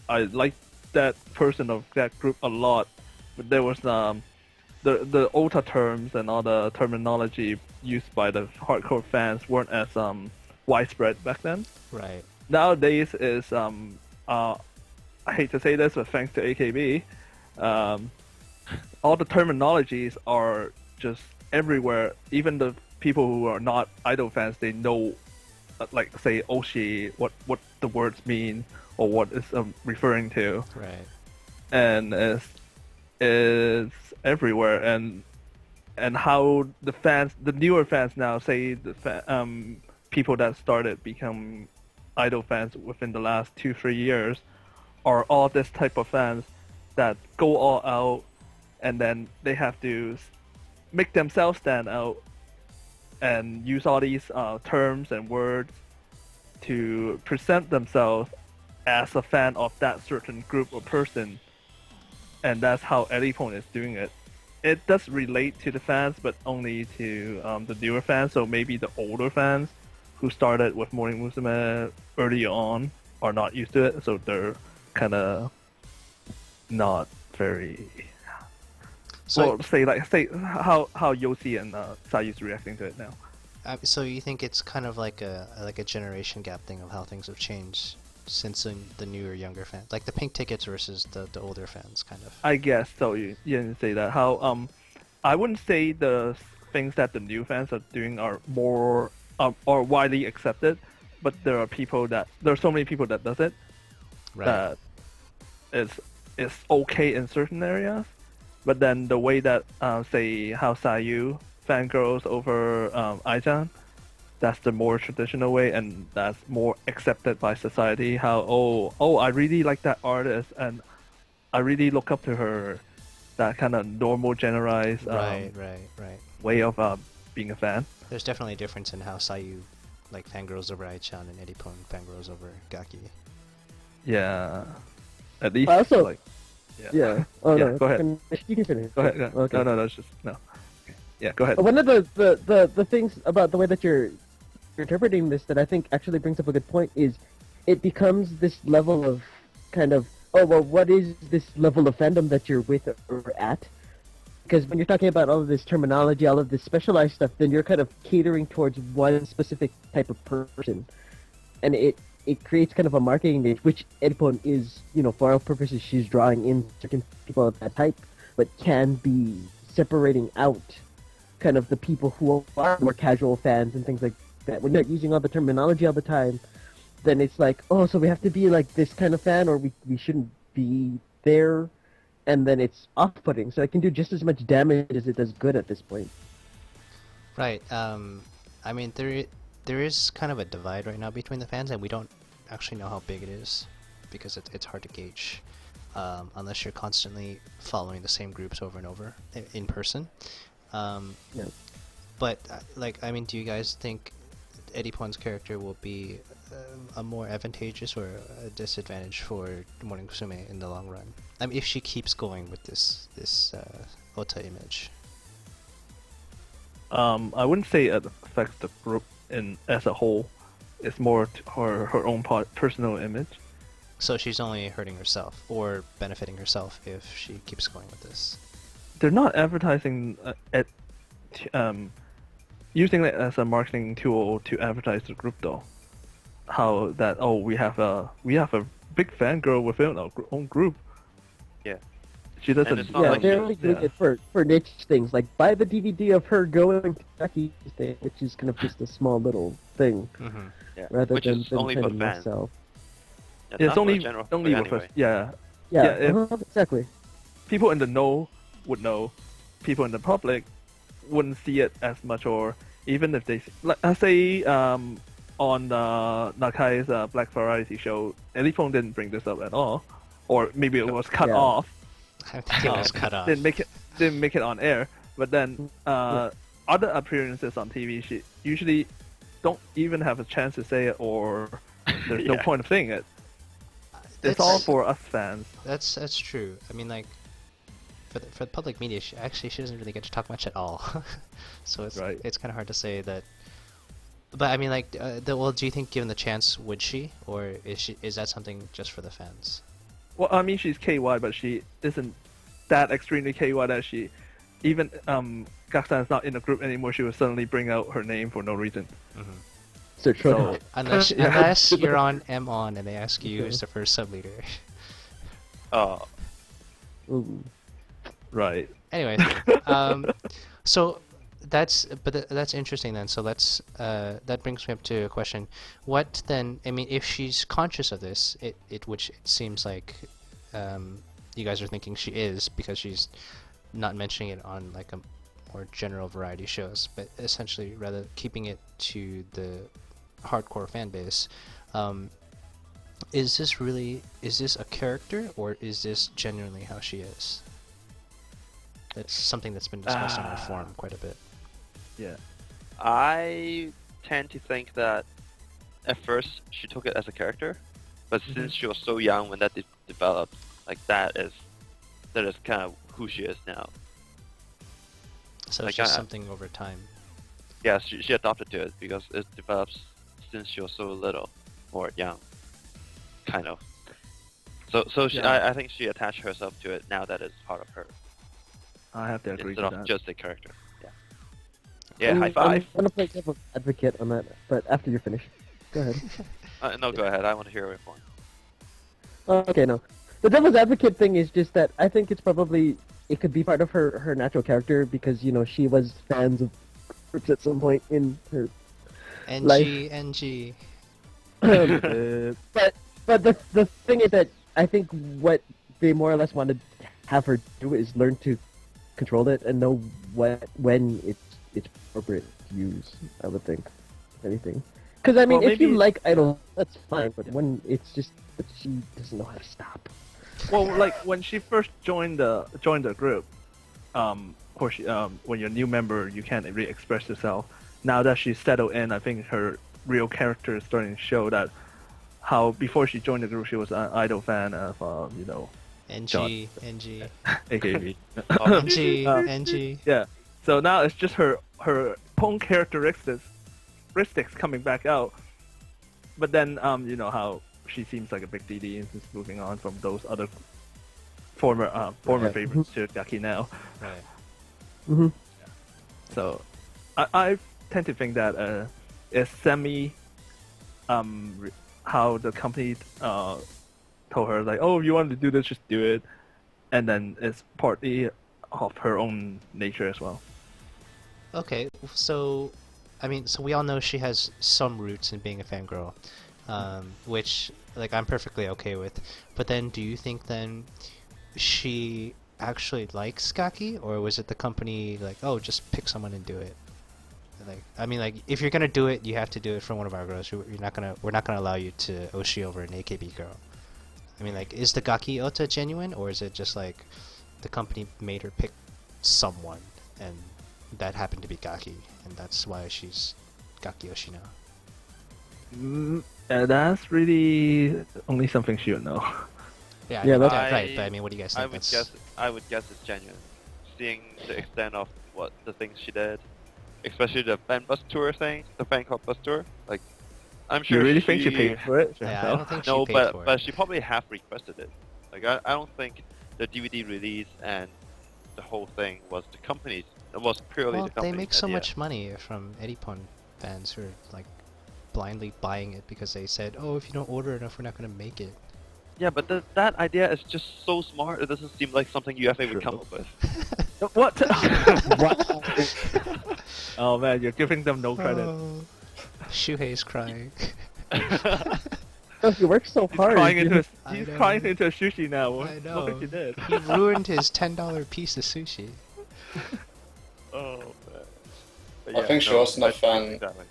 I like that person of that group a lot, but there was the ota terms and all the terminology used by the hardcore fans weren't as widespread back then. Right. Nowadays is I hate to say this, but thanks to AKB, all the terminologies are just everywhere. Even the people who are not idol fans, they know, like say Oshi, what the words mean or what it's referring to, Right. and it's everywhere. And how the newer fans now, say people that started become idol fans within the last 2-3 years, are all this type of fans that go all out, and then they have to make themselves stand out and use all these terms and words to present themselves as a fan of that certain group or person. And that's how Eddie Pon is doing it. It does relate to the fans, but only to the newer fans. So maybe the older fans who started with Morning Musume early on are not used to it, so they're kind of not very. So, Well, say how Yossi and Sayu's reacting to it now. so you think it's kind of like a generation gap thing of how things have changed since the newer, younger fans, like the pink tickets versus the older fans, kind of. I guess so. You didn't say that. How I wouldn't say the things that the new fans are doing are more are widely accepted, but there are so many people that does it Right. that is okay in certain areas. But then the way that say how Sayu fangirls over Aichan, that's the more traditional way, and that's more accepted by society. How I really like that artist, and I really look up to her. That kind of normal, generalized Right. way of being a fan. There's definitely a difference in how Sayu like fangirls over Ai-chan and Edipon fangirls over Gaki. Yeah. At least Also- like. Yeah. Oh Yeah, no. go ahead. You can finish. Go ahead. Go. Okay. No, that's just no. Okay. Yeah, go ahead. One of the things about the way that you're interpreting this that I think actually brings up a good point is it becomes this level of kind of, oh well, what is this level of fandom that you're with or at? Because when you're talking about all of this terminology, all of this specialized stuff, then you're kind of catering towards one specific type of person, and it creates kind of a marketing niche, which Edipon is, for all purposes, she's drawing in certain people of that type, but can be separating out kind of the people who are more casual fans and things like that. When you're using all the terminology all the time, then it's like, oh, so we have to be like this kind of fan, or we shouldn't be there, and then it's off-putting. So it can do just as much damage as it does good at this point. Right. I mean, there is kind of a divide right now between the fans, and we don't actually know how big it is because it's hard to gauge unless you're constantly following the same groups over and over in person. Yeah. But I mean, do you guys think Edipon's character will be a more advantageous or a disadvantage for Morning Musume in the long run? I mean, if she keeps going with this Ota image. I wouldn't say it affects the group as a whole. It's more her own personal image. So she's only hurting herself or benefiting herself if she keeps going with this. They're not advertising using it as a marketing tool to advertise the group though. How that we have a big fangirl within our own group. Yeah. She doesn't. it's not Yeah, like they're she- only doing it for niche things, like buy the DVD of her going to Kentucky State, which is kind of just a small little thing, Mm-hmm. Yeah. rather Which than is only for defending fans. myself. It's It's not for only the general only public with us. anyway. Yeah. Yeah, Yeah, exactly. People in the know would know. People in the public wouldn't see it as much, or even if they let's say on Nakai's Black Variety show, Elifone didn't bring this up at all, or maybe it was cut Yeah. off. I think it was cut off. Didn't make it on air. But then other appearances on TV, she usually don't even have a chance to say it, or there's no Yeah. point of saying it. It's That's- all for us fans. That's true. I mean, like, for the public media, she doesn't really get to talk much at all. So it's Right. it's kind of hard to say that. But I mean, like, well, do you think given the chance, would she, or is that something just for the fans? Well, I mean, she's KY, but she isn't that extremely KY that she even Gaksan is not in the group anymore. She would suddenly bring out her name for no reason. Mm-hmm. So, So Unless Yeah. unless you're on M-on and they ask you who's the first sub leader. Oh, Ooh. right. Anyway, so that's interesting then. So let's that brings me up to a question. What then? I mean, if she's conscious of this, which it seems like you guys are thinking she is because she's not mentioning it on like a more general variety shows, but essentially rather keeping it to the hardcore fan base. Is this a character, or is this genuinely how she is? That's something that's been discussed on our forum quite a bit. Yeah. I tend to think that at first she took it as a character, but since she was so young when that developed, like that is kind of who she is now. So Like, it's just I- something over time. Yeah, she adopted to it because it develops since she was so little or young, kind of. So she, Yeah. I think she attached herself to it now that it's part of her I have to agree instead with of that. just a character. Yeah. Yeah, high five. I'm gonna play devil's advocate on that, but after you're finished, go ahead. No, go ahead. I want to hear your point. Okay, no. The devil's advocate thing is just that I think it could be part of her natural character because she was fans of groups at some point in her. NG. But the thing is that I think what they more or less wanted to have her do is learn to control it and know when it's appropriate to use. I would think, if anything. Because I mean, Well, if you maybe- like Idol, that's fine. But when it's just that she doesn't know how to stop. Well, like when she first joined the group, of course, when you're a new member, you can't really express yourself. Now that she's settled in, I think her real character starting to show that how before she joined the group she was an idol fan of NG, NG, AKB. NG, Um, NG. Yeah. So now it's just her own characteristics coming back out. But then how she seems like a big DD and just moving on from those other former favorites to Gaki now. Right. Mm-hmm. So I tend to think that it's how the company told her like, oh, you want to do this, just do it, and then it's partly of her own nature as well. Okay, so so we all know she has some roots in being a fangirl, which like I'm perfectly okay with. But then, do you think then she actually likes Gaki, or was it the company like, oh, just pick someone and do it? Like, if you're gonna do it, you have to do it for one of our girls. We're not gonna allow you to Oshi over an AKB girl. Like, is the Gaki Ota genuine, or is it just like the company made her pick someone, and that happened to be Gaki, and that's why she's Gaki Oshi now? That's really only something she would know. Yeah, that's right. But what do you guys think? I would guess it's genuine, seeing the extent of what the things she did, especially the fan bus tour thing, the fan club bus tour. Like, I'm sure. You really think she paid for it? Yeah, I don't think she No, paid for it. but she probably half requested it. Like, I don't think the DVD release and the whole thing was the company's. It was purely Well, the company's they make so idea. much money from Edipon fans who are like blindly buying it because they said, "Oh, if you don't order enough, we're not gonna make it." Yeah, but that idea is just so smart. It doesn't seem like something UFA would come up with. What? Oh man, you're giving them no credit. Oh, Shuhei's crying. Oh, he works so He's hard. crying into I he's know. crying into a sushi now. I know. Look what you did. He ruined his $10 piece of sushi. Oh man. But I think she wasn't a fan Exactly.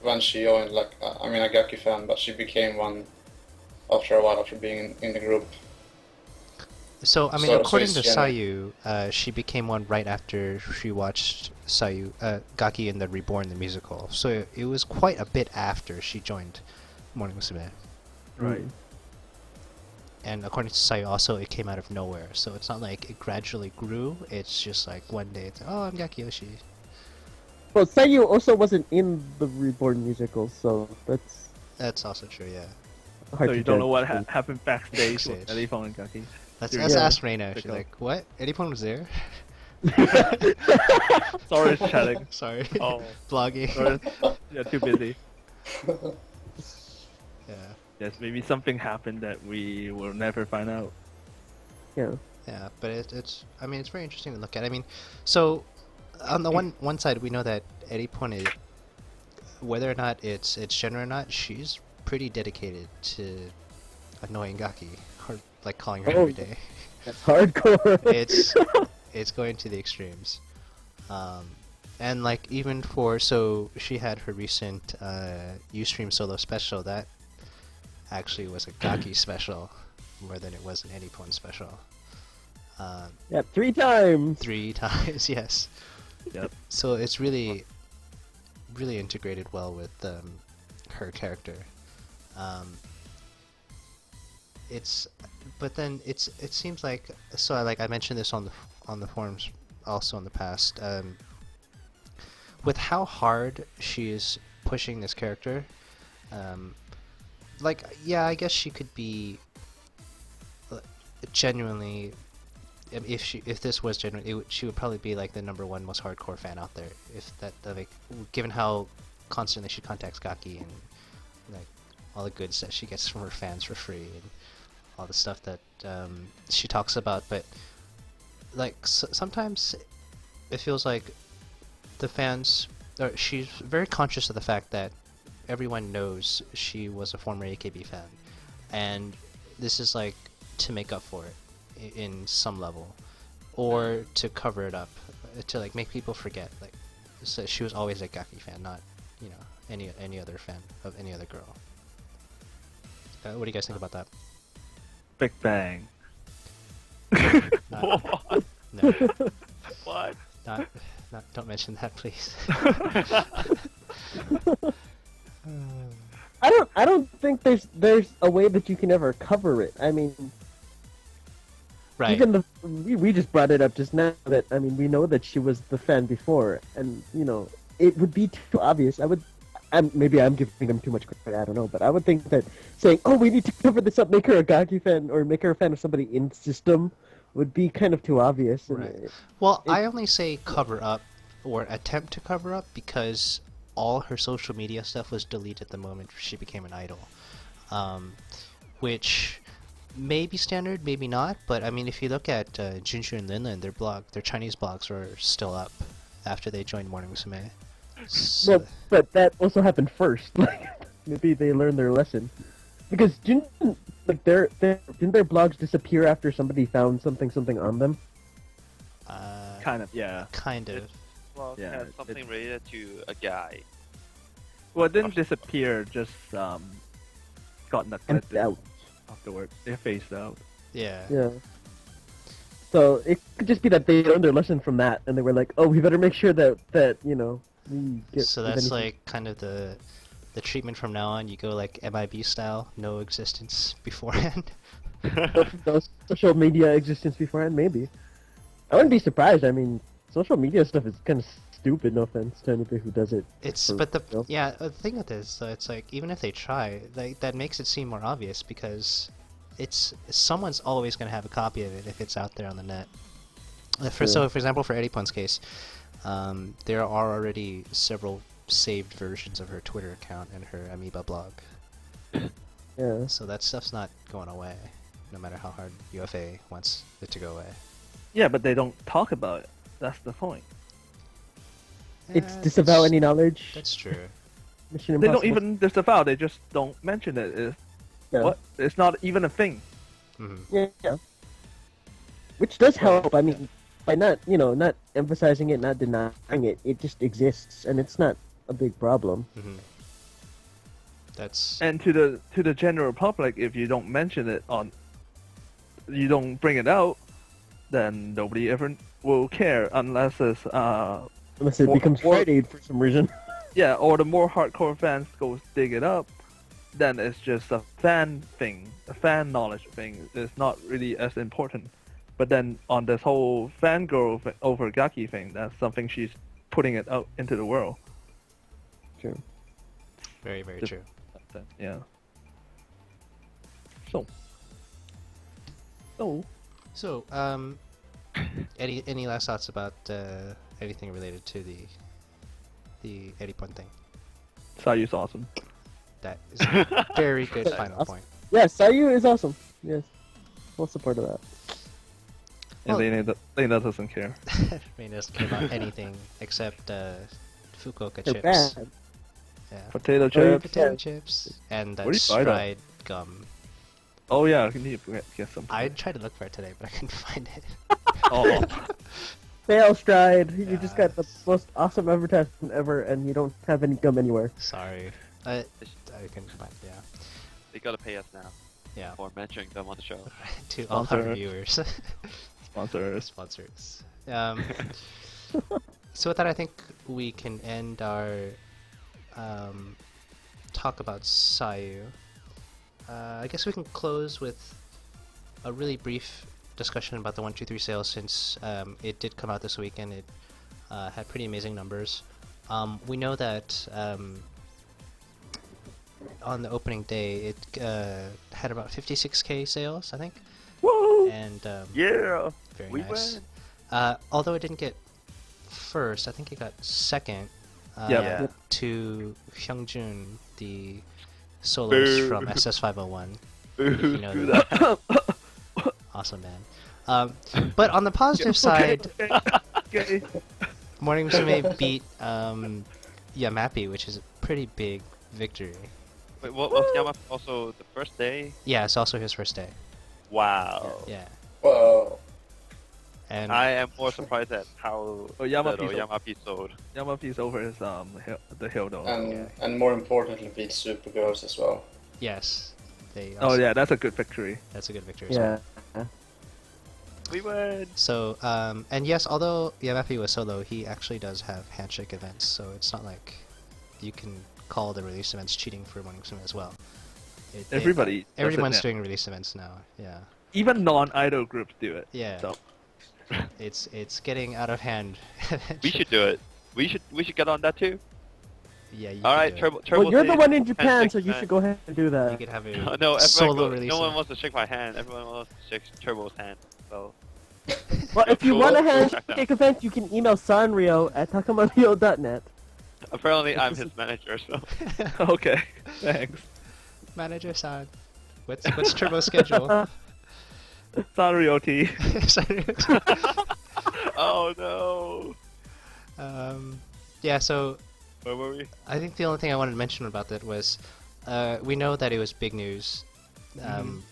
when she joined. Like, a Gaki fan, but she became one after a while after being in the group. So, So according it's to Sayu, she became one right after she watched Sayu, Gaki in the Reborn, the musical. So it was quite a bit after she joined Morning Musume. Right. And according to Sayu, also it came out of nowhere. So it's not like it gradually grew. It's just like one day, it's oh, I'm Gaki Yoshi. Well, Sayu also wasn't in the Reborn musical, so that's also true, yeah. hard So to you don't know what judge. happened backstage with Backstage. Elifon and Gaki. Let's Yeah. ask Reina. She's Pick up. like, what? Edipon was there? Sorry, chatting. Sorry. Oh. Blogging. Sorry. Yeah, too busy. Yeah. Yes, maybe something happened that we will never find out. Yeah. Yeah, but it's very interesting to look at. So on the one side we know that Eddie Pone, whether or not it's genre or not, she's pretty dedicated to annoying Gaki, or like calling her every day. That's hardcore. It's going to the extremes. And like even so she had her recent Ustream solo special that actually was a Gaki special more than it was an Edipon special. Yeah, 3 times. 3 times, yes. Yep. So it's really integrated well with her character. It seems like, so I mentioned this on the forums also in the past. With how hard she is pushing this character, I guess she could be genuinely. If this was genuine, she would probably be like the #1 most hardcore fan out there. Given how constantly she contacts Gaki and like all the goods that she gets from her fans for free and all the stuff that she talks about, but sometimes it feels like the fans, she's very conscious of the fact that everyone knows she was a former AKB fan, and this is like to make up for it in some level, or to cover it up, to like make people forget so she was always a Gaki fan, not any other fan of any other girl. What do you guys think about that? Big Bang. Not, no, What? not, don't mention that, please. I don't think there's a way that you can ever cover it. I mean, Right. even we just brought it up just now that I mean we know that she was the fan before, and you know it would be too obvious. Maybe I'm giving them too much credit. I don't know, but I would think that saying, "Oh, we need to cover this up, make her a Gaki fan, or make her a fan of somebody in system," would be kind of too obvious. And Right. Well, it- I only say cover up or attempt to cover up because all her social media stuff was deleted the moment she became an idol. Which may be standard, maybe not, but I mean, if you look at Junshu and Linlin, their Chinese blogs are still up after they joined Morning Musume. So, Well, but that also happened first. Like, maybe they learned their lesson. Because didn't their blogs disappear after somebody found something on them? Kind of, yeah. kind of. Well, Yeah, had something related to a guy. Well, it didn't disappear, just got And neglected out. afterwards. They phased out. Yeah. Yeah. So it could just be that they learned their lesson from that, and they were like, "Oh, we better make sure that you know we get." So if that's anything- like kind of the treatment from now on. You go like MIB style, no existence beforehand. no social media existence beforehand. Maybe. I wouldn't be surprised. I mean, social media stuff is kind of stupid. No offense to anybody who does it. It's for- but the you know? yeah the thing with this, so it's like even if they try, like that makes it seem more obvious because it's someone's always going to have a copy of it if it's out there on the net. So for example, for Eddie Pun's case, there are already several saved versions of her Twitter account and her Amoeba blog. Yeah. So that stuff's not going away, no matter how hard UFA wants it to go away. Yeah, but they don't talk about it. That's the point. It's Yeah, disavow any knowledge. That's true. Mission They don't Impossible. even disavow. They just don't mention it. It's, Yeah. what? It's not even a thing. Hmm. Yeah. Which does help. I mean, by not emphasizing it, not denying it, it just exists, and it's not a big problem. Hmm. That's And to the general public, if you don't mention it you don't bring it out, then nobody ever will care unless it's Unless it Or- becomes or- Friday for some reason. yeah, or the more hardcore fans go dig it up, then it's just a fan thing, a fan knowledge thing. It's not really as important. But then on this whole fangirl over Gaki thing, that's something she's putting it out into the world. True. very, very Just- true. Yeah. So, So, any last thoughts about anything related to the Eddie Pun thing? Sayu's awesome. That is a very good final Awesome. point. Yes, Sayu is awesome. Yes. Full support of that. Well- And Reina doesn't care. Reina doesn't care about anything except Fukuoka They're chips. bad. Yeah. Potato Oh, chips. Potato Yeah. chips and that Where do you buy that? stride gum. Oh yeah, I need to get some. I tried to look for it today, but I couldn't find it. Oh. Fail stride. You just Yeah. got the most awesome advertisement ever, and you don't have any gum anywhere. Sorry. I couldn't find it, yeah. They gotta pay us now Yeah. for mentioning them on the show. To all our Sponsor. viewers. Sponsors. Sponsors. So with that, I think we can end our talk about Sayu. I guess we can close with a really brief discussion about the 123 sales since it did come out this week and it had pretty amazing numbers. We know that on the opening day it had about 56k sales, I think, Woo! and Yeah. very We nice. win. Although it didn't get first, I think it got second Yeah. to Hyungjun, the soloist Boo. from SS501. Boo. You know that. Awesome, man. But on the positive side, Okay. Morning Musume beat Yamapi, which is a pretty big victory. Wait, what was Yama also the first day? Yeah, it's also his first day. Wow. Yeah, Well, and I am more surprised at how Oh, Yamapi's little over. Yamapi sold. Yamapi's over his the hill though. and more importantly, beat Supergirls as well. yes, they. Oh Also, yeah, that's a good victory. that's a good victory. as well. Yeah. We win. So, and yes, although Yamapi was solo, he actually does have handshake events, so it's not like you can call the release events cheating for Morning Musume as well. Everybody does it everyone's now. doing release events now. Yeah. Even non-idol groups do it. Yeah. So It's getting out of hand. We should do it. We should get on that too. Yeah. You All could right, do it. Turbo. Well, you're the Sage, one in Japan, handshake, so you man. should go ahead and do You that. could have a No, everyone solo goes, release. no one event. wants to shake my hand. Everyone wants to shake Turbo's hand. So Well, if you Cool. want a Cool. handshake event, you can email sanrio@takamario.net. apparently I'm his manager. So okay, thanks. Manager-san. What's Turbo's schedule? Sorry, OT. Sorry. oh no. Yeah, so Where were we? I think the only thing I wanted to mention about that was we know that it was big news, them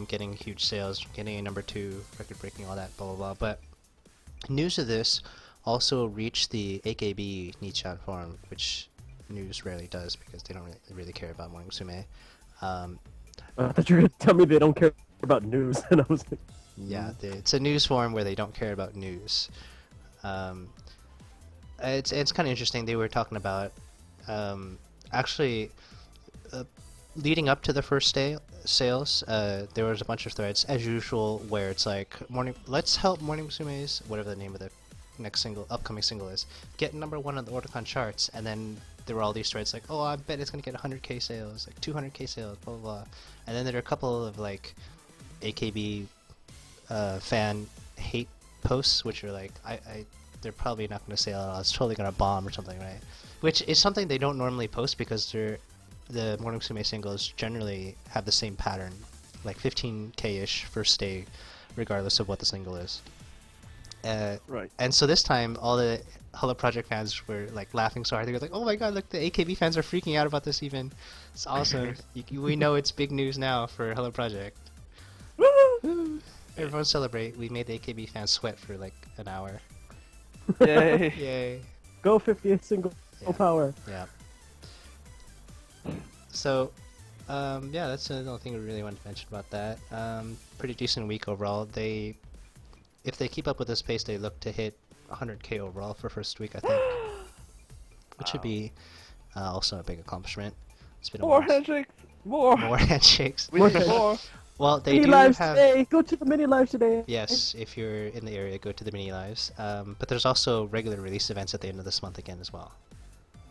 getting huge sales, getting a #2, record-breaking, all that, blah, blah, blah. But news of this also reached the AKB Nichan forum, which news rarely does because they don't really care about Morning Musume. I thought you were going to tell me they don't care about news, and I was like, Yeah, it's a news forum where they don't care about news. It's kind of interesting. They were talking about actually leading up to the first day sales. There was a bunch of threads as usual where it's like let's help Morning Musume's whatever the name of the next upcoming single is get #1 on the Oricon charts, and then there were all these threads like, oh, I bet it's gonna get 100k sales, like 200k sales, blah blah blah. And then there are a couple of like AKB fan hate posts which are like they're probably not going to sell at all, it's totally going to bomb or something, right? Which is something they don't normally post because the Morning Musume singles generally have the same pattern, like 15k-ish first day regardless of what the single is. Right. And so this time all the Hello Project fans were like laughing so hard. They were like, oh my god, look, the AKB fans are freaking out about this even. It's awesome. We know it's big news now for Hello Project. Woo! Everyone celebrate. We made the AKB fans sweat for like an hour. Yay. Yay. go 50th single Yeah. power. Yeah. So, yeah, that's another thing we really wanted to mention about that. Pretty decent week overall. If they keep up with this pace, they look to hit 100k overall for first week, I think. Which should be also a big accomplishment. It's been a More while. handshakes. More. More handshakes. We need more. Well, they Mini do lives have. today. Go to the mini lives today. Yes, if you're in the area, go to the mini lives. But there's also regular release events at the end of this month again as well.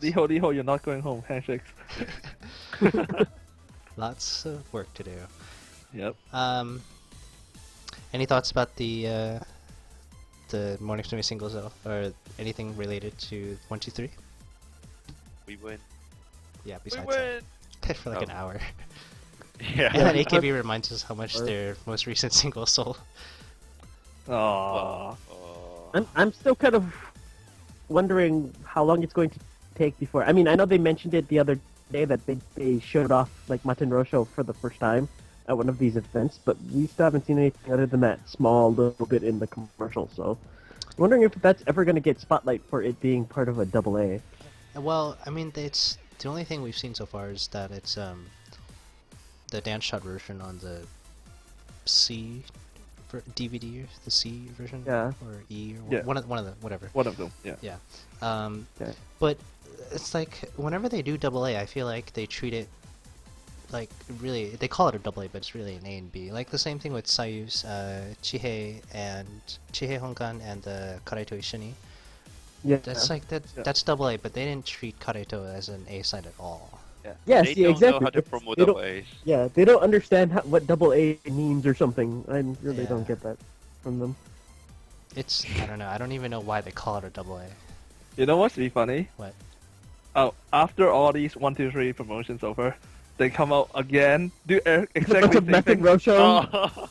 Liho, you're not going home. Handshakes. Lots of work to do. Yep. Any thoughts about the Morning Musume singles though, or anything related to 1, 2, 3? We win. Yeah, We besides win. that, for like Oh. an hour. Yeah. And then AKB reminds us how much their most recent single sold. Aww. I'm still kind of wondering how long it's going to take before. I mean, I know they mentioned it the other day that they showed off like Maten Rosho for the first time at one of these events, but we still haven't seen anything other than that small little bit in the commercial. So, I'm wondering if that's ever going to get spotlight for it being part of a double A. Well, I mean, it's the only thing we've seen so far is that it's the dance shot version on the C DVD, the C version, Yeah. or E, or Yeah. one of the whatever. One of them. Yeah. Yeah. Okay. But it's like whenever they do double A, I feel like they treat it like really. They call it a double A, but it's really an A and B. Like the same thing with Sayu's Chihei Honkan and the Kareto Ishini. Yeah. That's like that. Yeah. That's double A, but they didn't treat Kareto as an A side at all. Yeah. Yes, They yeah, don't exactly. know how to It's- promote they don't- double A's. Yeah, they don't understand what double A means or something. I really don't Yeah. get that from them. I don't know. I don't even know why they call it a double A. You know what's be funny? What? Oh, after all these 1, 2, 3 promotions over, they come out again, do It's a bunch exactly of the same Maten thing Rosho.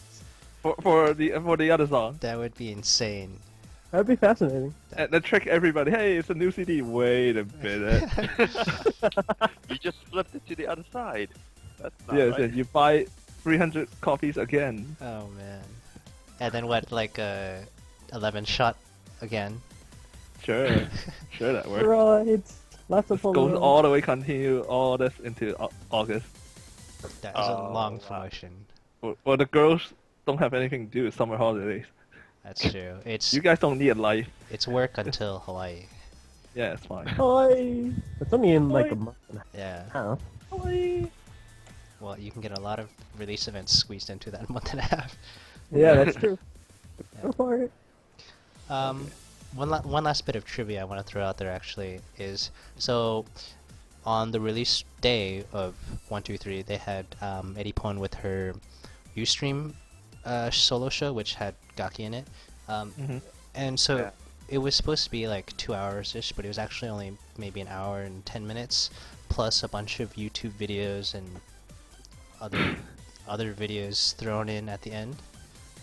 Oh. for the other song, That would be insane. That'd be fascinating. and then trick everybody. Hey, it's a new CD. Wait a minute. You just flipped it to the other side. That's not Yes, right. and you buy 300 copies again. Oh man. And then what? Like 11 shot again. Sure, sure that works. Right. Lots of This goes Polaroids. all the way, continue all this into August. That is a Oh, long wow. promotion. Well, the girls don't have anything to do with summer holidays. That's true. It's You guys don't need a life. it's work until Hawaii. Yeah, it's fine. Oi! It's only in like a month and a Yeah. half. Well, you can get a lot of release events squeezed into that month and a half. Yeah, that's true. Yeah. Go for it. Um, one last bit of trivia I want to throw out there actually is so on the release day of 123 they had Eddie Pon with her Ustream solo show which had Gaki in it, and so Yeah. it was supposed to be like 2 hours ish, but it was actually only maybe an hour and 10 minutes plus a bunch of YouTube videos and other videos thrown in at the end.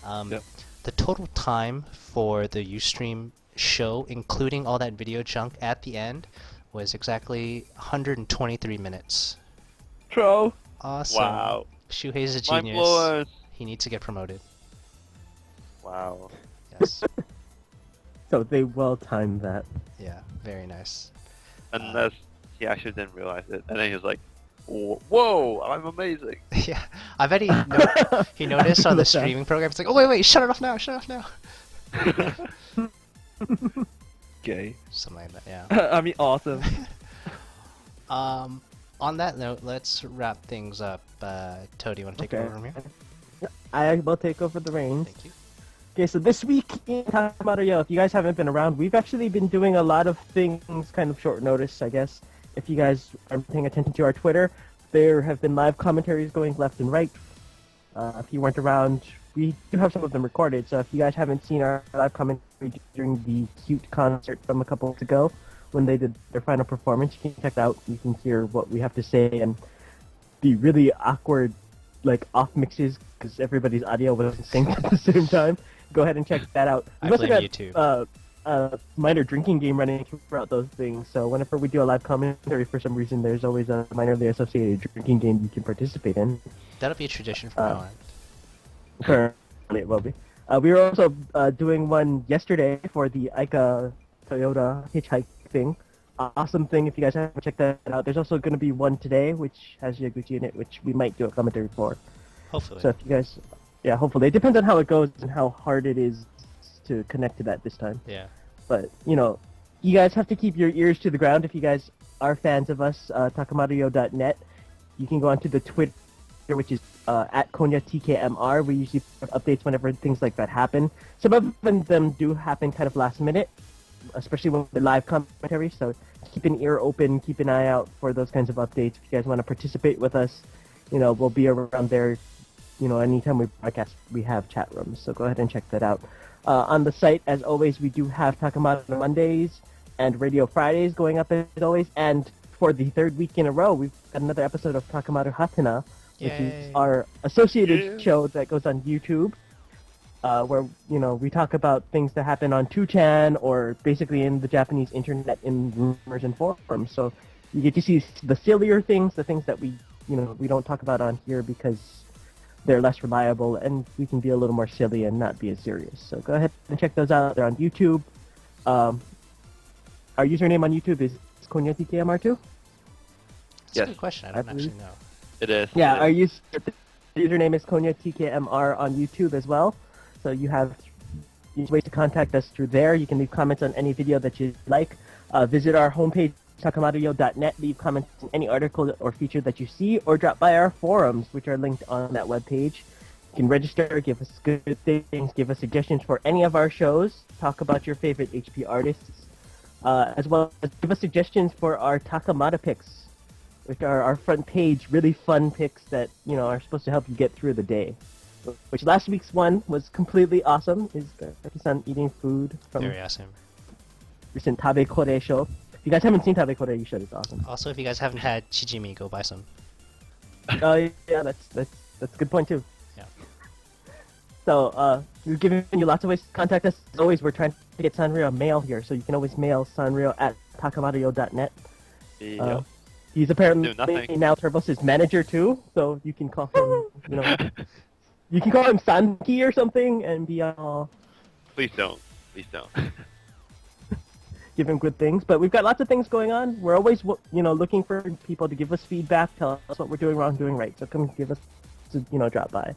Yep. The total time for the Ustream show, including all that video junk at the end, was exactly 123 minutes. Troll. Awesome. Wow. Shuhei's a Mind genius. blowers. He needs to get promoted. Wow. Yes. So they well timed that. Yeah, very nice. Unless he actually didn't realize it, and then he was like, "Whoa, I'm amazing." Yeah, I bet he noticed on the streaming program. It's like, oh wait, shut it off now, shut it off now. Gay. Something like that. Yeah. I mean, awesome. On that note, let's wrap things up. Toad, you want to take it Okay. over from here? I will take over the reins. Thank you. Okay, so this week in Takamaru, if you guys haven't been around, we've actually been doing a lot of things kind of short notice, I guess. If you guys are paying attention to our Twitter, there have been live commentaries going left and right. If you weren't around, we do have some of them recorded, so if you guys haven't seen our live commentary during the C-ute concert from a couple weeks ago, when they did their final performance, you can check it out. You can hear what we have to say and the really awkward, like, off mixes, because everybody's audio was in sync at the same time. Go ahead and check that out. I We've also blame got, YouTube. a minor drinking game running throughout those things, so whenever we do a live commentary, for some reason, there's always a minorly associated drinking game you can participate in. That'll be a tradition from now on. Currently, it will be. We were also doing one yesterday for the Aika Toyota hitchhike thing. Awesome thing if you guys haven't checked that out. There's also going to be one today, which has Yaguchi in it, which we might do a commentary for. Hopefully. So if you guys, yeah, hopefully. It depends on how it goes and how hard it is to connect to that this time. Yeah. But, you know, you guys have to keep your ears to the ground if you guys are fans of us, takamaruyo.net. You can go onto the Twitter, which is at Konya TKMR. We usually put updates whenever things like that happen. Some of them do happen kind of last minute, especially when the live commentary. So keep an ear open, keep an eye out for those kinds of updates. If you guys want to participate with us, you know, we'll be around there. You know, anytime we broadcast, we have chat rooms. So go ahead and check that out. On the site, as always, we do have Takamaru Mondays and Radio Fridays going up as always. And for the third week in a row, we've got another episode of Takamaru Hatena, which Yay. is our associated show that goes on YouTube, where, you know, we talk about things that happen on 2chan or basically in the Japanese internet in rumors and forums. So you get to see the sillier things, the things that we don't talk about on here because they're less reliable, and we can be a little more silly and not be as serious. So go ahead and check those out. They're on YouTube. Our username on YouTube is Konya TKMR2. That's Yes. a good question. I don't actually know. It is. Yeah, it our is. username is Konya TKMR on YouTube as well. So you have ways to contact us through there. You can leave comments on any video that you like. Visit our homepage, takamaruyo.net. Leave comments on any article or feature that you see, or drop by our forums, which are linked on that webpage. You can register, give us good things, give us suggestions for any of our shows, talk about your favorite HP artists, as well as give us suggestions for our Takamata picks, which are our front page, really fun picks that, you know, are supposed to help you get through the day. Which last week's one was completely awesome. Is Gaki-san eating food from Very awesome. recent Tabe Kore show. If you guys haven't seen Tabe Kore, you should. It's awesome. Also, if you guys haven't had Chijimi, go buy some. Oh yeah, that's a good point too. Yeah. So we've given you lots of ways to contact us. As always, we're trying to get Sanrio mail here, so you can always mail Sanrio at takamaruyo.net. Yep. He's apparently Do nothing. now Turbos' manager too, so you can call him, you know, you can call him Sanki or something and be all, Please don't. Please don't. give him good things. But we've got lots of things going on. We're always, you know, looking for people to give us feedback, tell us what we're doing wrong, doing right. So come give us, to, you know, drop by.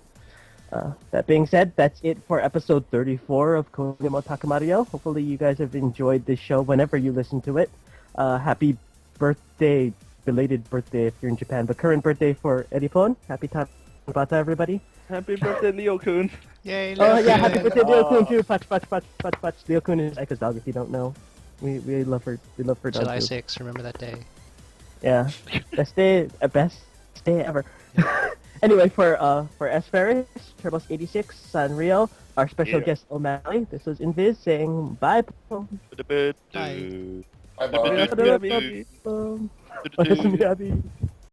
That being said, that's it for episode 34 of Konya mo Takamario. Hopefully you guys have enjoyed this show whenever you listen to it. Happy birthday, belated birthday if you're in Japan, but current birthday for Edipon. Happy Tanbata, everybody. Happy birthday, Leo-kun. Yay, Oh yeah, Leo-kun. happy birthday, Leo-kun too. Patch, patch, patch, patch, patch. Leo-kun is Aika's dog if you don't know. We love her. We love her dog July too. 6th, remember that day. Yeah, best day ever. Anyway, for S Ferris, Turbos 86, Sanrio, our special Yeah. guest Omari. This was Invis saying bye. Bye. Bye bye. Happy, happy. Bye.